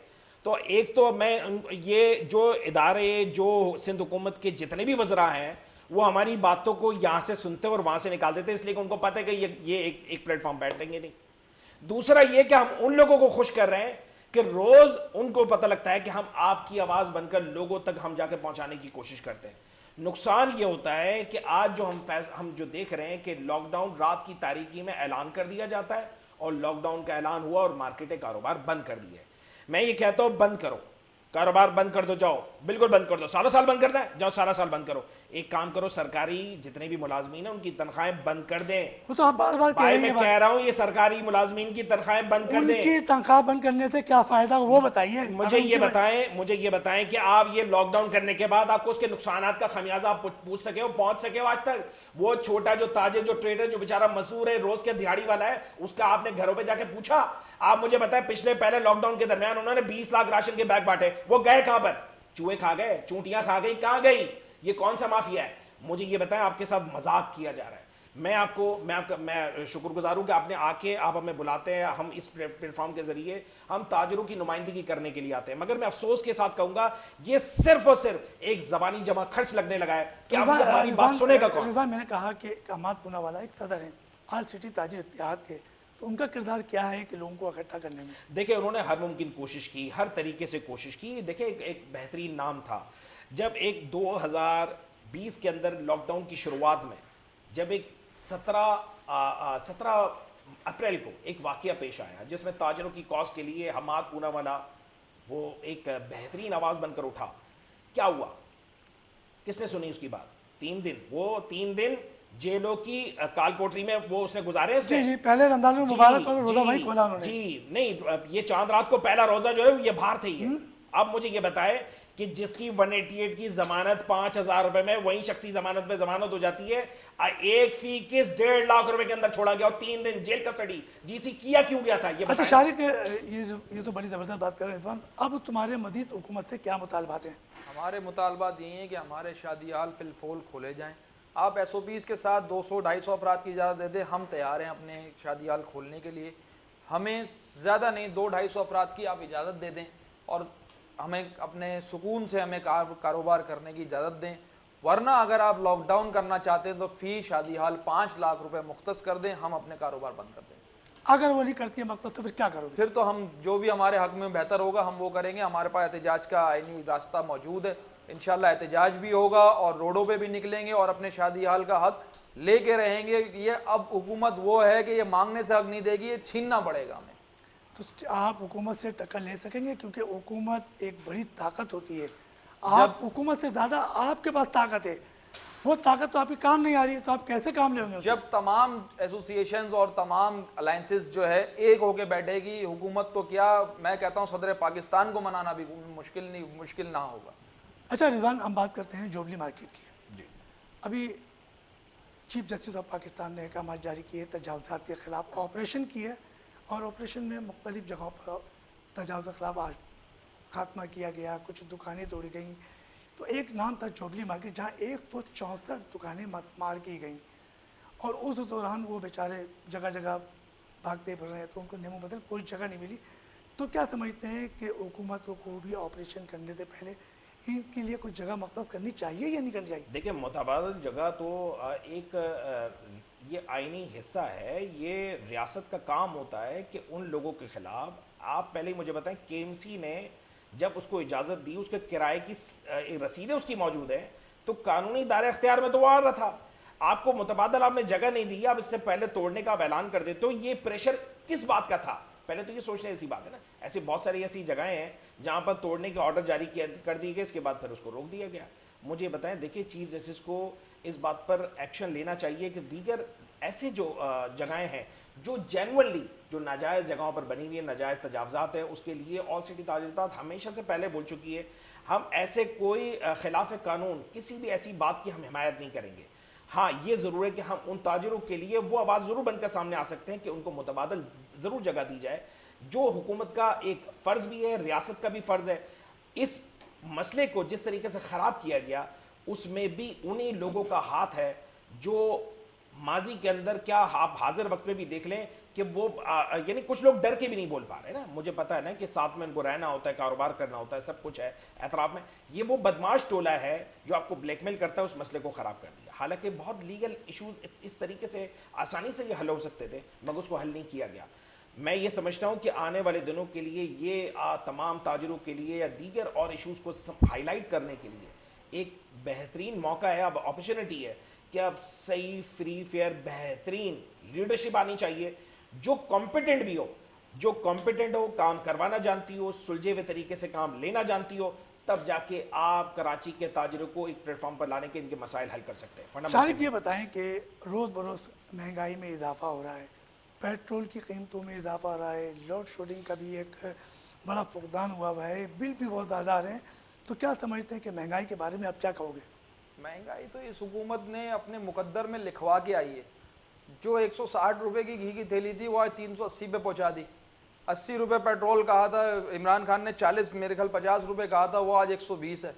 تو ایک تو میں یہ جو ادارے، جو سندھ حکومت کے جتنے بھی وزراء ہیں، وہ ہماری باتوں کو یہاں سے سنتے اور وہاں سے نکال دیتے، اس لیے کہ ان کو پتہ ہے کہ یہ ایک پلیٹ فارم بیٹھیں گے نہیں. دوسرا یہ کہ ہم ان لوگوں کو خوش کر رہے ہیں کہ روز ان کو پتہ لگتا ہے کہ ہم آپ کی آواز بن کر لوگوں تک ہم جا کے پہنچانے کی کوشش کرتے ہیں. نقصان یہ ہوتا ہے کہ آج جو ہم جو دیکھ رہے ہیں کہ لاک ڈاؤن رات کی تاریکی میں اعلان کر دیا جاتا ہے، اور لاک ڈاؤن کا اعلان ہوا اور مارکیٹیں کاروبار بند کر دیے. میں یہ کہتا ہوں بند کرو، کاروبار بند کر دو، جاؤ بالکل بند کر دو. سالوں سال بند کرنا ہے، جاؤ سارا سال بند کرو. ایک کام کرو، سرکاری جتنے بھی ملازمین ہیں ان کی تنخواہیں بند کر دیں. وہ تو آپ بار بار کہہ بھائی رہے میں ہیں، کہہ رہا ہوں یہ سرکاری ملازمین کی تنخواہیں بند کر ان دیں. کی تنخواہ بند کرنے سے کیا فائدہ وہ بتائیے. مجھے یہ بتائیں کہ آپ یہ لاک ڈاؤن کرنے کے بعد آپ کو اس کے نقصانات کا خمیازہ آپ پوچھ سکے ہو، پہنچ سکے ہو آج تک؟ وہ چھوٹا جو تاجر، جو ٹریڈر، جو بیچارہ مزدور ہے، روز کے دیہاڑی والا ہے، اس کا آپ نے گھروں پہ جا کے پوچھا؟ آپ مجھے بتائیں پہلے لاک ڈاؤن کے درمیان انہوں نے 20 لاکھ راشن کے بیگ بانٹے، وہ گئے کہاں پر؟ چوہے کھا گئے، چونٹیاں کھا گئی، کہاں گئی؟ یہ کون سا مافیا ہے؟ مجھے یہ بتائیں، آپ کے ساتھ مذاق کیا جا رہا ہے. میں شکر گزار ہوں کہ آپ نے آ کے آپ ہمیں بلاتے ہیں. ہم اس پلیٹ فارم کے ذریعے ہم تاجروں کی نمائندگی کرنے کے لیے آتے ہیں، مگر میں افسوس کے ساتھ کہوں گا یہ صرف اور صرف ایک زبانی جمع خرچ لگنے لگا ہے کہ اب یہ ہماری بات سنے گا کون؟ رضوان، میں نے کہا کہ حماد پونا والا ایک صدر ہیں آل سٹی تاجر اتحاد کے، تو ان کا کردار کیا ہے کہ لوگوں کو اکٹھا کرنے میں؟ دیکھیں انہوں نے ہر ممکن کوشش کی، ہر طریقے سے کوشش کی. دیکھیں ایک بہترین نام تھا جب ایک 2020 کے اندر لاک ڈاؤن کی شروعات میں، جب ایک 17 اپریل کو ایک واقعہ پیش آیا جس میں تاجروں کی کاز کے لیے حماد پونا والا وہ ایک بہترین آواز بن کر اٹھا. کیا ہوا؟ کس نے سنی اس کی بات؟ 3 دن جیلوں کی کال کوٹری میں وہ اس نے گزارے. جی پہلے رمضان المبارک اور روزہ وہیں کھولا انہوں نے. جی نہیں، یہ چاند رات کو پہلا روزہ جو ہے یہ باہر تھے. یہ اب مجھے یہ بتائے کہ جس کی 188 کی ضمانت 5,000 روپے میں، وہیں شخصی ضمانت میں ضمانت ہو جاتی ہے، ایک فی کس 1.5 لاکھ روپے کے اندر چھوڑا گیا، اور 3 دن جیل کسٹڈی. GC کیا کیوں گیا تھا یہ اچھا بتائیں. شارق، یہ تو بڑی زبردست بات کر رہے ہیں رضوان. اب تمہارے مزید حکومت سے کیا مطالبات ہیں؟ ہمارے مطالبات یہ ہیں کہ ہمارے شادی ہال فی الفول کھولے جائیں. آپ SOPs کے ساتھ 200-250 افراد کی اجازت دے دیں، ہم تیار ہیں اپنے شادی ہال کھولنے کے لیے. ہمیں زیادہ نہیں، 200-250 افراد کی آپ اجازت دے دیں، اور ہمیں اپنے سکون سے ہمیں کاروبار کرنے کی اجازت دیں. ورنہ اگر آپ لاک ڈاؤن کرنا چاہتے ہیں تو فی شادی ہال 5 لاکھ روپے مختص کر دیں، ہم اپنے کاروبار بند کر دیں. اگر وہ نہیں کرتی ہے مقصد تو پھر کیا کرو گے؟ پھر تو ہم جو بھی ہمارے حق میں بہتر ہوگا ہم وہ کریں گے. ہمارے پاس احتجاج کا آئینی راستہ موجود ہے، انشاءاللہ احتجاج بھی ہوگا اور روڈوں پہ بھی نکلیں گے اور اپنے شادی ہال کا حق لے کے رہیں گے. یہ اب حکومت وہ ہے کہ یہ مانگنے سے حق نہیں دے گی، یہ چھیننا پڑے گا ہمیں. تو آپ حکومت سے ٹکر لے سکیں گے؟ کیونکہ حکومت ایک بڑی طاقت ہوتی ہے. آپ حکومت سے زیادہ آپ کے پاس طاقت ہے، وہ طاقت تو آپ کی کام نہیں آ رہی ہے، تو آپ کیسے کام لیں گے؟ جب تمام ایسوسیشنز اور تمام الائنسز جو ہے ایک ہو کے بیٹھے گی حکومت، تو کیا میں کہتا ہوں صدر پاکستان کو منانا بھی مشکل نہ ہوگا. اچھا رضوان، ہم بات کرتے ہیں جوبلی مارکیٹ کی. جی ابھی چیف جسٹس آف پاکستان نے احکامات جاری کیے، تجاوزات کے خلاف آپریشن کی ہے، اور آپریشن میں مختلف جگہوں پر تجاوزات کے خلاف خاتمہ کیا گیا، کچھ دکانیں توڑی گئیں. تو ایک نام تھا جوبلی مارکیٹ، جہاں 164 دکانیں مار کی گئیں، اور اس دوران وہ بیچارے جگہ جگہ بھاگتے پھر رہے ہیں، تو ان کو نیمو بدل کوئی جگہ نہیں ملی. تو کیا سمجھتے ہیں کہ حکومت کو بھی آپریشن کرنے سے پہلے ان کے لیے کچھ جگہ مختص کرنی چاہیے یا نہیں کرنی چاہیے؟ دیکھیں متبادل جگہ تو ایک یہ آئینی حصہ ہے، یہ ریاست کا کام ہوتا ہے کہ ان لوگوں کے خلاف آپ پہلے ہی مجھے بتائیں کے ایم سی نے جب اس کو اجازت دی، اس کے کرائے کی رسیدیں اس کی موجود ہیں، تو قانونی دائرہ اختیار میں تو وہ آ رہا تھا. آپ کو متبادل آپ نے جگہ نہیں دی، آپ اس سے پہلے توڑنے کا آپ اعلان کر دیتے ہو، یہ پریشر کس بات کا تھا؟ پہلے تو یہ سوچنے ایسی بات ہے نا. ایسی بہت ساری ایسی جگہیں ہیں جہاں پر توڑنے کے آرڈر جاری کر دیے گئے، اس کے بعد پھر اس کو روک دیا گیا. مجھے بتائیں، دیکھیں چیف جسٹس کو اس بات پر ایکشن لینا چاہیے کہ دیگر ایسے جو جگہیں ہیں جو جینوئنلی جو ناجائز جگہوں پر بنی ہوئی ہیں، ناجائز تجاوزات ہیں، اس کے لیے آل سٹی تاجرات ہمیشہ سے پہلے بول چکی ہے ہم ایسے کوئی خلاف قانون کسی بھی ایسی بات کی ہم حمایت نہیں کریں گے. ہاں یہ ضرور ہے کہ ہم ان تاجروں کے لیے وہ آواز ضرور بن کر سامنے آ سکتے ہیں کہ ان کو متبادل ضرور جگہ دی جائے، جو حکومت کا ایک فرض بھی ہے، ریاست کا بھی فرض ہے. اس مسئلے کو جس طریقے سے خراب کیا گیا اس میں بھی انہی لوگوں کا ہاتھ ہے جو ماضی کے اندر، کیا آپ حاضر وقت میں بھی دیکھ لیں کہ وہ یعنی کچھ لوگ ڈر کے بھی نہیں بول پا رہے نا. مجھے پتا ہے نا کہ ساتھ میں ان کو رہنا ہوتا ہے، کاروبار کرنا ہوتا ہے، سب کچھ ہے اعتراف میں. یہ وہ بدماش ٹولہ ہے جو آپ کو بلیک میل کرتا ہے، اس مسئلے کو خراب کر دیا. حالانکہ بہت لیگل ایشوز اس طریقے سے آسانی سے یہ حل ہو سکتے تھے، مگر اس کو حل نہیں کیا گیا. میں یہ سمجھتا ہوں کہ آنے والے دنوں کے لیے یہ تمام تاجروں کے لیے یا دیگر اور ایشوز کو ہائی لائٹ کرنے کے لیے ایک بہترین موقع ہے، اب اپرچونٹی ہے کہ اب صحیح فری فیئر بہترین لیڈرشپ آنی چاہیے جو کمپیٹنٹ بھی ہو، جو کمپیٹنٹ ہو، کام کروانا جانتی ہو، سلجھے ہوئے طریقے سے کام لینا جانتی ہو، تب جا کے آپ کراچی کے تاجروں کو ایک پلیٹ فارم پر لانے کے ان کے مسائل حل کر سکتے ہیں. شارق یہ بتائیں کہ روز بروز مہنگائی میں اضافہ ہو رہا ہے، پیٹرول کی قیمتوں میں اضافہ ہو رہا ہے، لوڈ شیڈنگ کا بھی ایک بڑا فقدان ہوا ہے، بل بھی بہت زیادہ آ رہے ہیں، تو کیا سمجھتے ہیں کہ مہنگائی کے بارے میں آپ کیا کہو گے؟ مہنگائی تو اس حکومت نے اپنے مقدر میں لکھوا کے آئی ہے. جو 160 روپے کی گھی کی تھیلی تھی وہ آج 380 پہ پہنچا دی. 80 روپے پیٹرول کہا تھا عمران خان نے، 40 میرے خیال 50 روپے کہا تھا، وہ آج 120 ہے.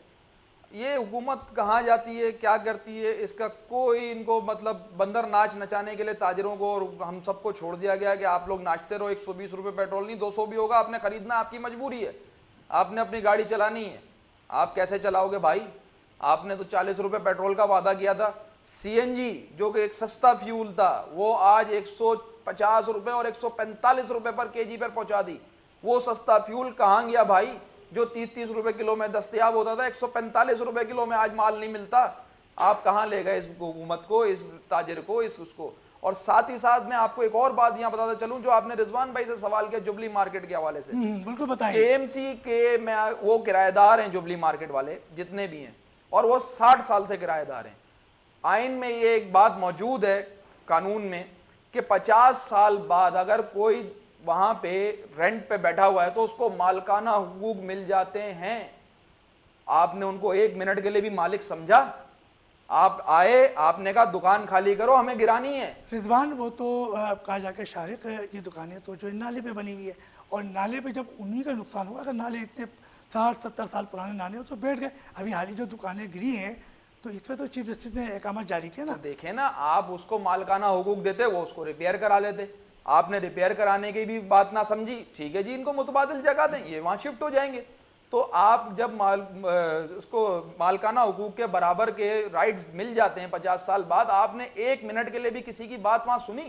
یہ حکومت کہاں جاتی ہے، کیا کرتی ہے، اس کا کوئی ان کو مطلب بندر ناچ نچانے کے لیے تاجروں کو اور ہم سب کو چھوڑ دیا گیا کہ آپ لوگ ناچتے رہو. 120 روپے پیٹرول نہیں 200 بھی ہوگا، آپ نے خریدنا، آپ کی مجبوری ہے، آپ نے اپنی گاڑی چلانی ہے. آپ کیسے چلاؤ گے بھائی؟ آپ نے تو 40 روپے پیٹرول کا وعدہ کیا تھا. سی این جی جو کہ ایک سستا فیول تھا وہ آج 150 روپے اور 145 روپے پر کے جی پر پہنچا دی. وہ سستا فیول کہاں گیا بھائی؟ جو 30 روپے کلو میں دستیاب ہوتا تھا 145 روپے کلو میں آج مال نہیں ملتا. آپ کہاں لے گئے اس حکومت کو، اس تاجر کو، اس کو؟ اور ساتھ ہی ساتھ میں آپ کو ایک اور بات یہاں بتاتا چلوں جو آپ نے رضوان بھائی سے سوال کیا جبلی مارکیٹ کے حوالے سے. بالکل بتائیں. کے ایم سی کے میں وہ کرایہ دار ہیں جبلی مارکیٹ والے جتنے بھی ہیں، اور وہ 60 سال سے کرایہ دار ہیں. آئین میں یہ ایک بات موجود ہے قانون میں کہ 50 سال بعد اگر کوئی وہاں پہ رینٹ پہ بیٹھا ہوا ہے تو اس کو مالکانہ حقوق مل جاتے ہیں. آپ نے ان کو ایک منٹ کے لیے بھی مالک سمجھا؟ آپ آئے، آپ نے کہا دکان خالی کرو، ہمیں گرانی ہے. رضوان وہ تو کہا جا کے شارق یہ دکانیں تو جو نالے پہ بنی ہوئی ہے، اور نالے پہ جب انہی کا نقصان ہوا، اگر نالے اتنے 60-70 سال پرانے نالے ہو تو بیٹھ گئے. ابھی حالی جو دکانیں گری ہیں تو اس پہ تو چیف جسٹس نے احکامات جاری کیا نا. دیکھیں نا، آپ اس کو مالکانہ حقوق دیتے، وہ اس کو ریپیئر کرا لیتے. آپ نے ریپیئر کرانے کی بھی بات نہ سمجھی، ٹھیک ہے جی ان کو متبادل جگہ دیں، یہ وہاں شفٹ ہو جائیں گے. تو آپ جب اس کو مالکانہ حقوق کے برابر کے رائٹس مل جاتے ہیں 50 سال بعد، آپ نے ایک منٹ کے لیے بھی کسی کی بات وہاں سنی؟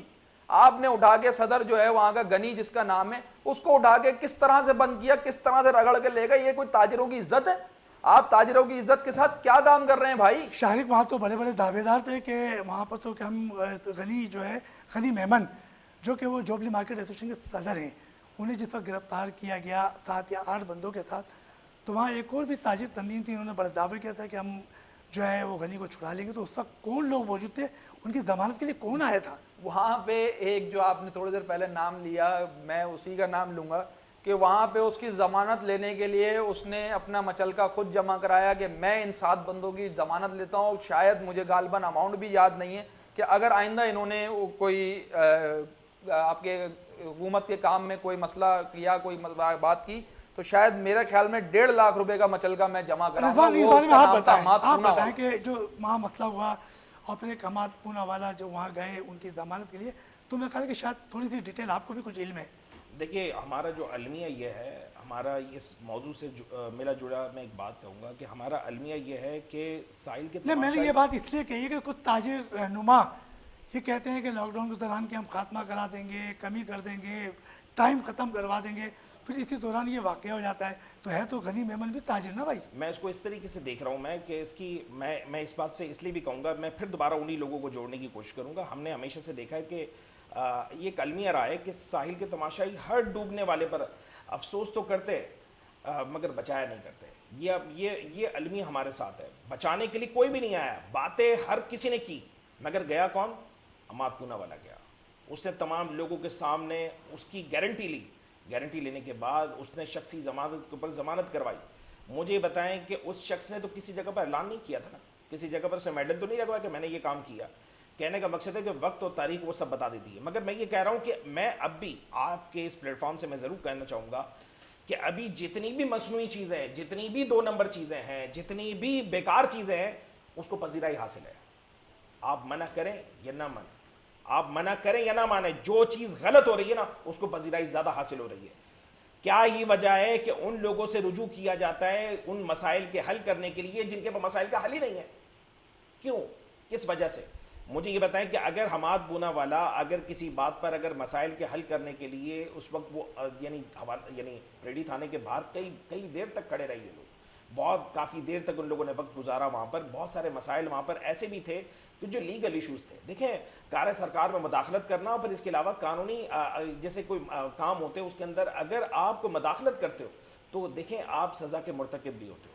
آپ نے اٹھا کے صدر جو ہے وہاں کا گنی جس کا نام ہے اس کو اٹھا کے کس طرح سے بند کیا، کس طرح سے رگڑ کے لے گئے. یہ کوئی تاجروں کی عزت ہے؟ آپ تاجروں کی عزت کے ساتھ کیا کام کر رہے ہیں بھائی؟ شارق وہاں تو بڑے بڑے دعوے دار تھے کہ وہاں پر تو کہ ہم غنی جو ہے غنی میمن جو کہ وہ جوبلی مارکیٹ ایسوسیشن کے صدر ہیں، انہیں جس وقت گرفتار کیا گیا 7 یا 8 بندوں کے ساتھ، تو وہاں ایک اور بھی تاجر تنظیم تھی، انہوں نے بڑا دعوے کیا تھا کہ ہم جو ہے وہ غنی کو چھڑا لیں گے. تو اس وقت کون لوگ موجود تھے، ان کی ضمانت کے لیے کون آیا تھا؟ وہاں پہ ایک جو آپ نے تھوڑی دیر پہلے نام لیا، میں اسی کا نام لوں گا کہ وہاں پہ اس کی ضمانت لینے کے لیے اس نے اپنا مچلکا خود جمع کرایا کہ میں ان 7 بندوں کی ضمانت لیتا ہوں. شاید مجھے غالباً اماؤنٹ بھی یاد نہیں ہے کہ اگر آئندہ انہوں نے کوئی آپ کے حکومت کے کام میں کوئی مسئلہ کیا، کوئی بات کی، تو شاید میرے خیال میں 1.5 لاکھ روپے کا مچلکا میں جمع کراؤں گا. آپ بتائیں کہ جو وہاں مسئلہ ہوا اور پھر ایک حماد پونا والا جو وہاں گئے ان کی ضمانت کے لیے، تو میں کہا کہ شاید تھوڑی سی ڈیٹیل آپ کو بھی کچھ علم ہے. دیکھیے ہمارا جو المیہ یہ ہے، ہمارا اس موضوع سے ملا جڑا میں ایک بات کہوں گا کہ ہمارا المیہ یہ ہے کہ ساحل کے نہیں، میں نے تماشائی یہ بات اس لیے کہی ہے کہ کچھ تاجر رہنما یہ کہتے ہیں کہ لاک ڈاؤن کے دوران کہ ہم خاتمہ کرا دیں گے، کمی کر دیں گے، ٹائم ختم کروا دیں گے، پھر اسی دوران یہ واقعہ ہو جاتا ہے. تو ہے تو غنی میمن بھی تاجر نا بھائی. میں اس کو اس طریقے سے دیکھ رہا ہوں میں کہ اس کی میں اس بات سے اس لیے بھی کہوں گا، میں پھر دوبارہ انہی لوگوں کو جوڑنے کی کوشش کروں گا. ہم نے ہمیشہ سے دیکھا ہے کہ یہ ایک المیہ رہا ہے کہ ساحل کے تماشائی ہر ڈوبنے والے پر افسوس تو کرتے مگر بچایا نہیں کرتے. یہ المیہ ہمارے ساتھ ہے. بچانے کے لیے کوئی بھی نہیں آیا، باتیں ہر کسی نے کی، مگر گیا کون؟ عماد پونا والا گیا. اس نے تمام لوگوں کے سامنے اس کی گارنٹی لی. گارنٹی لینے کے بعد اس نے شخصی ضمانت کے اوپر ضمانت کروائی. مجھے بتائیں کہ اس شخص نے تو کسی جگہ پر اعلان نہیں کیا تھا نا، کسی جگہ پر سے میڈل تو نہیں لگوایا کہ میں نے یہ کام کیا. کہنے کا مقصد ہے کہ وقت اور تاریخ وہ سب بتا دیتی ہے. مگر میں یہ کہہ رہا ہوں کہ میں اب بھی آپ کے اس پلیٹ فارم سے میں ضرور کہنا چاہوں گا کہ ابھی جتنی بھی مصنوعی چیزیں ہیں، جتنی بھی 2 نمبر چیزیں ہیں، جتنی بھی بیکار چیزیں ہیں، اس کو پذیرائی حاصل ہے. آپ منع کریں یا نہ منع، آپ منع کریں یا نہ مانیں، جو چیز غلط ہو رہی ہے نا اس کو پذیرائی زیادہ حاصل ہو رہی ہے. کیا ہی وجہ ہے کہ ان لوگوں سے رجوع کیا جاتا ہے ان مسائل کے حل کرنے کے لیے جن کے پاس مسائل کا حل ہی نہیں ہے. کیوں؟ کس وجہ سے؟ مجھے یہ بتائیں کہ اگر حماد پونا والا اگر کسی بات پر اگر مسائل کے حل کرنے کے لیے اس وقت وہ یعنی ریڈی تھانے کے باہر کئی دیر تک کھڑے رہے لوگ، بہت کافی دیر تک ان لوگوں نے وقت گزارا وہاں پر. بہت سارے مسائل وہاں پر ایسے بھی تھے کہ جو لیگل ایشوز تھے. دیکھیں کار سرکار میں مداخلت کرنا اور پھر اس کے علاوہ قانونی جیسے کوئی کام ہوتے ہیں اس کے اندر اگر آپ کو مداخلت کرتے ہو تو دیکھیں آپ سزا کے مرتکب بھی ہوتے ہو.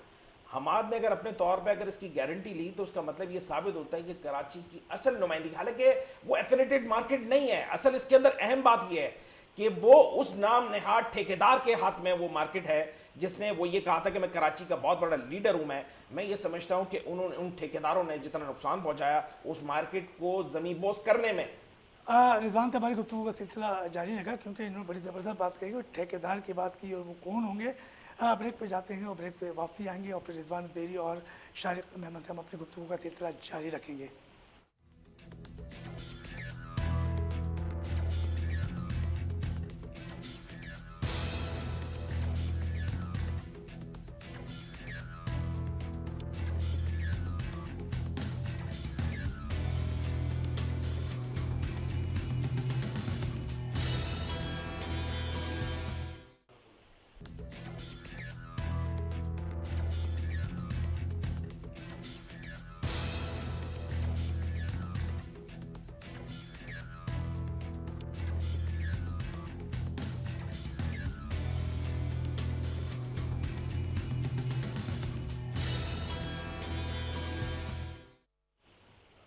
حماد نے اگر اپنے طور پہ اگر اس کی گارنٹی لی تو اس کا مطلب یہ ثابت ہوتا ہے کہ کراچی کی اصل نمائندگی، حالانکہ وہ ایفیلیٹڈ مارکیٹ نہیں ہے، اصل اس کے اندر اہم بات یہ ہے کہ وہ اس نام نہاد ٹھیکیدار کے ہاتھ میں وہ مارکیٹ ہے جس نے وہ یہ کہا تھا کہ میں کراچی کا بہت بڑا لیڈر ہوں. میں یہ سمجھتا ہوں کہ ان ٹھیکیداروں نے جتنا نقصان پہنچایا اس مارکیٹ کو زمین بوس کرنے میں. رضوان ہماری گفتگو کا سلسلہ جاری رہے گا کیونکہ انہوں نے بڑی زبردست بات کہی اور ٹھیکیدار کی بات کی اور وہ کون ہوں گے. بریک پہ جاتے ہیں اور بریک پہ واپسی آئیں گے اور پھر رضوان زیری اور شارق محمد سے ہم اپنی گفتگو کا سلسلہ جاری رکھیں گے.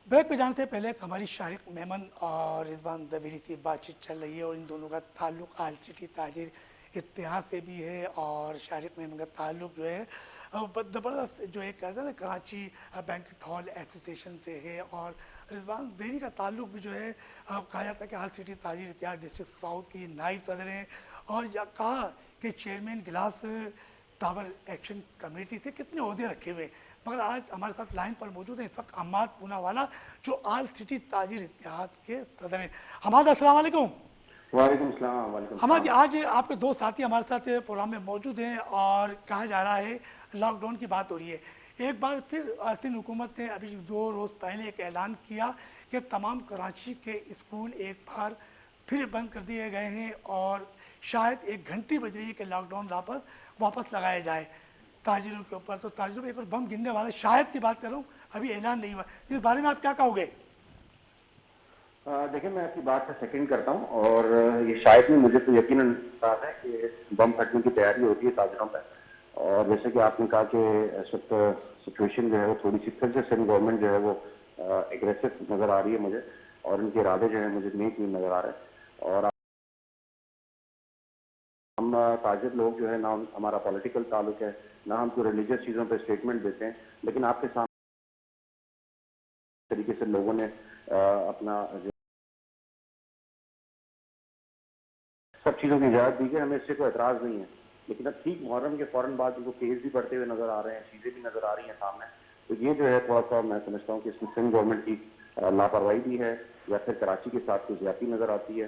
بریک پہ جانتے پہلے ہماری شارق میمن اور رضوان زبیری کی بات چیت چل رہی ہے اور ان دونوں کا تعلق آل سٹی تاجر اتحاد سے بھی ہے اور شارق میمن کا تعلق جو ہے زبردست جو ایک کہتے ہیں نا کراچی بینکٹ ہال ایسوسیشن سے ہے اور رضوان زیری کا تعلق بھی جو ہے کہا جاتا ہے کہ آل سٹی تاجر اتحاد ڈسٹرکٹ ساؤتھ کی نائب صدر ہیں اور کہا کہ chairman glass tower action committee سے کتنے عہدے رکھے ہوئے. مگر آج ہمارے ساتھ لائن پر موجود ہیں اس وقت حماد پونا والا جو آل سٹی تاجر اتحاد کے صدر ہیں. حماد السلام علیکم. وعلیکم السلام. حماد آج آپ کے 2 ساتھی ہمارے ساتھ پروگرام میں موجود ہیں اور کہا جا رہا ہے لاک ڈاؤن کی بات ہو رہی ہے. ایک بار پھر سندھ حکومت نے ابھی 2 روز پہلے ایک اعلان کیا کہ تمام کراچی کے اسکول ایک بار پھر بند کر دیے گئے ہیں اور شاید 1 گھنٹی بج رہی ہے کہ لاک ڈاؤن واپس لگایا جائے تاجروں کے اوپر. تو تاجروں پہ ایک اور بم گرنے والا شاید کی بات کر رہا ہوں، ابھی اعلان نہیں ہوا. اس بارے میں آپ کیا کہو گے؟ دیکھیں میں آپ کی بات سے سیکنڈ کرتا ہوں اور یہ شاید نہیں، مجھے تو یقیناً بات ہے کہ بم پھٹنے کی تیاری ہوتی ہے تاجروں پہ. اور جیسے کہ آپ نے کہا کہ اس وقت سچویشن جو ہے وہ تھوڑی سی پھر سے سندھ گورنمنٹ جو ہے وہ ایگریسو نظر آ رہی ہے مجھے، اور ان کے ارادے جو ہیں مجھے نیک نہیں نظر آ رہے ہیں. اور ہم تاجر لوگ جو ہے نہ ہمارا پولیٹیکل تعلق ہے نہ ہم کوئی ریلیجیس چیزوں پہ اسٹیٹمنٹ دیتے ہیں، لیکن آپ کے سامنے طریقے سے لوگوں نے اپنا جو سب چیزوں کی اجازت دی ہے، ہمیں اس سے کوئی اعتراض نہیں ہے. لیکن اب ٹھیک محرم کے فوراً بعد ان کو کیس بھی بڑھتے ہوئے نظر آ رہے ہیں، چیزیں بھی نظر آ رہی ہیں سامنے. تو یہ جو ہے تھوڑا سا میں سمجھتا ہوں کہ اس میں سندھ گورنمنٹ کی لاپرواہی بھی ہے یا پھر کراچی کے ساتھ کوئی زیادتی نظر آتی ہے.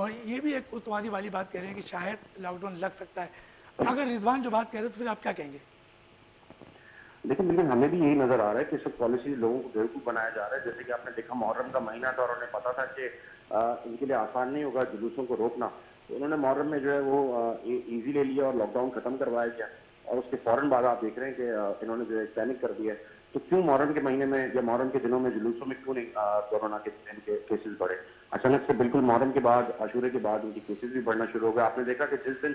اور یہ بھی ایک اتواری والی بات کہہ رہے ہیں کہ شاید لاک ڈاؤن لگ سکتا ہے. اگر رضوان جو بات کہہ رہے تو پھر آپ کیا کہیں گے؟ لیکن ہمیں بھی یہی نظر آ رہا ہے کہ سب پالیسی لوگوں کو بیوقوف بنایا جا رہا ہے. جیسے کہ آپ نے دیکھا محرم کا مہینہ تھا اور انہیں پتا تھا کہ ان کے لیے آسان نہیں ہوگا جلوسوں کو روکنا, تو انہوں نے محرم میں جو ہے وہ ایزی لے لیا اور لاک ڈاؤن ختم کروایا گیا, اور اس کے فوراً بعد آپ دیکھ رہے ہیں کہ انہوں نے جو ہے پینک کر دیا ہے. تو کیوں محرم کے مہینے میں یا محرم کے دنوں میں جلوسوں میں کیوں نہیں کورونا کے کیسز بڑھے؟ اچانک سے بالکل محرم کے بعد عاشورے کے بعد ان کے کیسز بھی بڑھنا شروع ہو گئے. آپ نے دیکھا کہ جس دن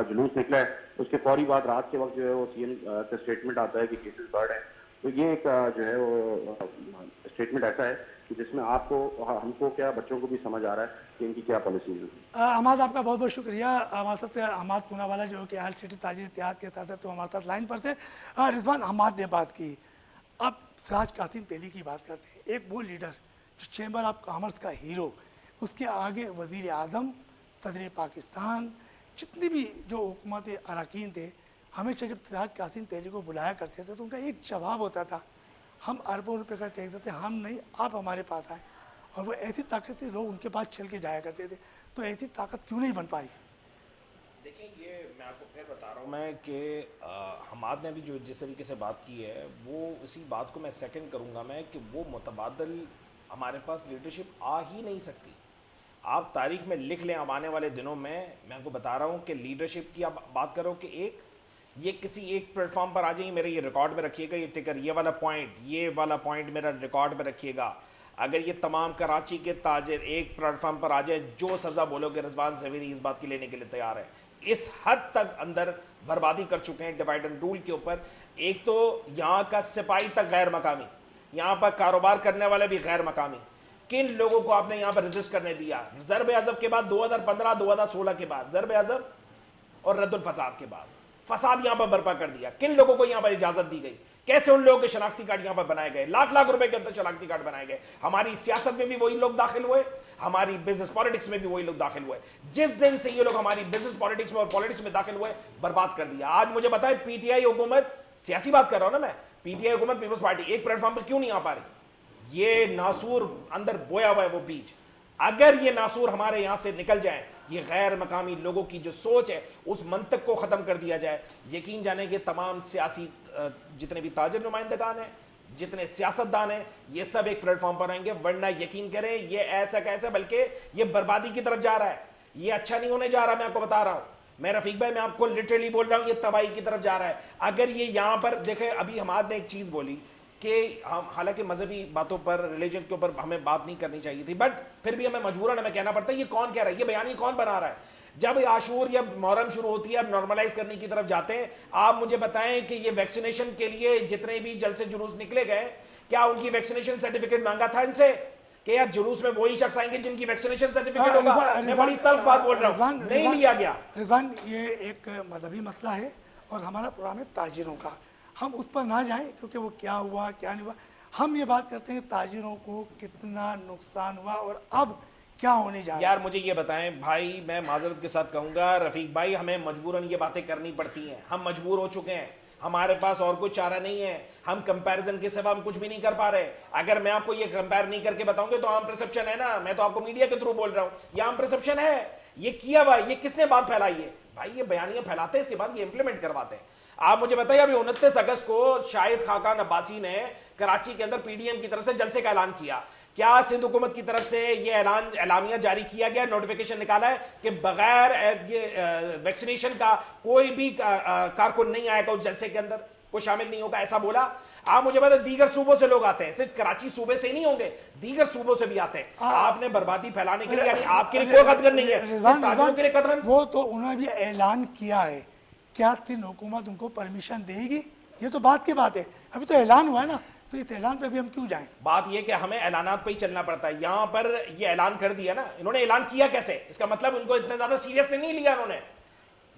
جلوس نکلا ہے اس کے فوری بعد رات کے وقت جو ہے وہ سی ایم کا اسٹیٹمنٹ آتا ہے کہ کیسز بڑھ رہے ہیں. تو یہ ایک جو ہے وہ اسٹیٹمنٹ ایسا ہے کہ جس میں آپ کو ہم کو کیا بچوں کو بھی سمجھ آ رہا ہے کہ ان کی کیا پالیسیز ہیں. حماد آپ کا بہت بہت شکریہ. ہمارے ساتھ حماد پونا والا جو کہ آل سٹی تاجر اتحاد کے ساتھ ہے تو ہمارے ساتھ لائن پر تھے. رضوان, حماد نے بات کی, اب سراج قاسم تیلی کی بات کرتے ہیں. ایک وہ لیڈر جو چیمبر آف کامرس کا ہیرو, اس کے آگے وزیر اعظم, صدر پاکستان, جتنے بھی جو حکومت اراکین تھے, ہمیشہ جب سراج قاسم تیلی کو بلایا کرتے تھے تو ان کا ایک جواب ہوتا تھا, ہم اربوں روپے کا ٹیکس دیتے, ہم نہیں, آپ ہمارے پاس آئیں. اور وہ ایسی طاقت سے لوگ ان کے پاس چل کے جایا کرتے تھے. تو ایسی طاقت کیوں نہیں بن پا رہی؟ دیکھیں, یہ میں آپ کو پھر بتا رہا ہوں میں کہ حماد نے بھی جو جس طریقے سے بات کی ہے وہ اسی بات کو میں سیکنڈ کروں گا میں کہ وہ متبادل ہمارے پاس لیڈرشپ آ ہی نہیں سکتی. آپ تاریخ میں لکھ لیں, اب آنے والے دنوں میں آپ کو بتا رہا ہوں کہ لیڈرشپ کی آپ بات کرو کہ یہ کسی ایک پلیٹ فارم پر آ جائیں, میرے یہ ریکارڈ میں رکھیے گا, یہ ٹکر, یہ والا پوائنٹ میرا ریکارڈ میں رکھیے گا. اگر یہ تمام کراچی کے تاجر ایک پلیٹ فارم پر آ جائے, جو سزا بولو کہ رضوان زویری اس بات کی لینے کے لیے تیار ہے. اس حد تک اندر بربادی کر چکے ہیں ڈیوائڈ اینڈ رول کے اوپر. ایک تو یہاں کا سپاہی تک غیر مقامی, یہاں پر کاروبار کرنے والے بھی غیر مقامی. کن لوگوں کو آپ نے یہاں پر رجسٹ کرنے دیا؟ ضرب عضب کے بعد 2015 2016 کے بعد ضرب عضب اور رد الفساد کے بعد فساد یہاں پر برپا کر دیا. کن لوگوں کو یہاں پر اجازت دی گئی؟ کیسے ان لوگوں کے شناختی کارڈ یہاں پر بنائے گئے؟ لاکھ روپے کے اندر شناختی کارڈ بنائے گئے. ہماری سیاست میں بھی وہی لوگ داخل ہوئے, ہماری بزنس پالیٹکس میں بھی وہی لوگ داخل ہوئے. جس دن سے یہ لوگ ہماری بزنس پالیٹکس میں اور پالیٹکس میں داخل ہوئے, برباد کر دیا. آج مجھے بتائیں, پی ٹی آئی حکومت, سیاسی بات کر رہا ہوں نا میں, پی ٹی آئی حکومت پیپلز پارٹی ایک پلیٹ فارم پر کیوں نہیں آ پا رہی؟ یہ ناسور اندر بویا ہوا ہے وہ بیج. اگر یہ ناسور ہمارے یہاں سے نکل جائیں, یہ غیر مقامی لوگوں کی جو سوچ ہے اس منطق کو ختم کر دیا جائے, یقین جانے کہ تمام سیاسی جتنے بھی تاجر نمائندگان ہیں, جتنے سیاستدان ہیں, یہ سب ایک پلیٹ فارم پر آئیں گے. ورنہ یقین کریں یہ ایسا کیسا, بلکہ یہ بربادی کی طرف جا رہا ہے, یہ اچھا نہیں ہونے جا رہا. میں آپ کو بتا رہا ہوں, میں رفیق بھائی میں آپ کو لٹرلی بول رہا ہوں, یہ تباہی کی طرف جا رہا ہے. اگر یہ یہاں پر دیکھیں, ابھی حماد نے ایک چیز بولی کہ حالانکہ مذہبی باتوں پر, ریلیجن کے اوپر ہمیں بات نہیں کرنی چاہیے تھی, بٹ پھر بھی ہمیں مجبوراً ہمیں کہنا پڑتا ہے. یہ کون کہہ رہا ہے, یہ بیانی کون بنا رہا ہے؟ جب عاشور یا محرم شروع ہوتی ہے, اب نارملائز کرنے کی طرف جاتے ہیں. آپ مجھے بتائیں کہ یہ ویکسینیشن کے لیے جتنے بھی جلسے جلوس نکلے گئے, کیا ان کی ویکسینیشن سرٹیفکیٹ مانگا تھا ان سے کہ یار جلوس میں وہی شخص آئیں گے جن کی ویکسینیشن سرٹیفکیٹ ہوگا؟ میں بڑی تلخ بات بول رہا ہوں, نہیں لیا گیا. رضوان, یہ ایک مذہبی مسئلہ ہے اور ہمارا پروگرام ہے تاجروں کا, ہم اس پر نہ جائیں کیونکہ وہ کیا ہوا کیا نہیں ہوا. ہم یہ بات کرتے ہیں تاجروں کو کتنا نقصان ہوا اور اب کیا ہونے جا رہا ہے. یار مجھے یہ بتائیں بھائی, میں معذرت کے ساتھ کہوں گا رفیق بھائی, ہمیں مجبوراً یہ باتیں کرنی پڑتی ہیں, ہم مجبور ہو چکے ہیں, ہمارے پاس اور کوئی چارہ نہیں ہے. ہم کمپیریزن کے سوا ہم کچھ بھی نہیں کر پا رہے. اگر میں آپ کو یہ کمپیئر نہیں کر کے بتاؤں گے تو عام پرسپشن ہے نا, میں تو آپ کو میڈیا کے تھرو بول رہا ہوں, یہ عام پرسپشن ہے. یہ کیا ہوا, یہ کس نے بات پھیلائی ہے بھائی؟ یہ بیانیاں پھیلاتے ہیں, اس کے بعد یہ امپلیمنٹ کرواتے ہیں. آپ مجھے بتائیے, ابھی 29 اگست کو شاہد خاقان عباسی نے کراچی کے اندر پی ڈی ایم کی طرف سے جلسے کا اعلان کیا. کیا سندھ حکومت کی طرف سے یہ اعلامیہ جاری کیا گیا, نوٹیفیکیشن نکالا ہے کہ بغیر یہ ویکسینیشن کا کوئی بھی کارکن نہیں آئے گا اس جلسے کے اندر, کوئی شامل نہیں ہوگا, ایسا بولا. آپ مجھے بتائیں, دیگر صوبوں سے لوگ آتے ہیں, صرف کراچی صوبے سے ہی نہیں ہوں گے, دیگر صوبوں سے بھی آتے ہیں. آپ نے بربادی پھیلانے کے لیے, یعنی آپ کے لیے کوئی قدر نہیں ہے, صرف تاجروں کے لیے قدر. وہ تو انہوں نے بھی اعلان کیا ہے, کیا سندھ حکومت ان کو پرمیشن دے گی؟ یہ تو بات کی بات ہے, ابھی تو اعلان ہوا ہے نا, تو اس اعلان پہ بھی ہم کیوں جائیں؟ بات یہ کہ ہمیں اعلانات پہ ہی چلنا پڑتا ہے. یہاں پر یہ اعلان کر دیا نا, انہوں نے اعلان کیا کیسے, اس کا مطلب ان کو اتنا زیادہ سیریس نہیں لیا انہوں نے.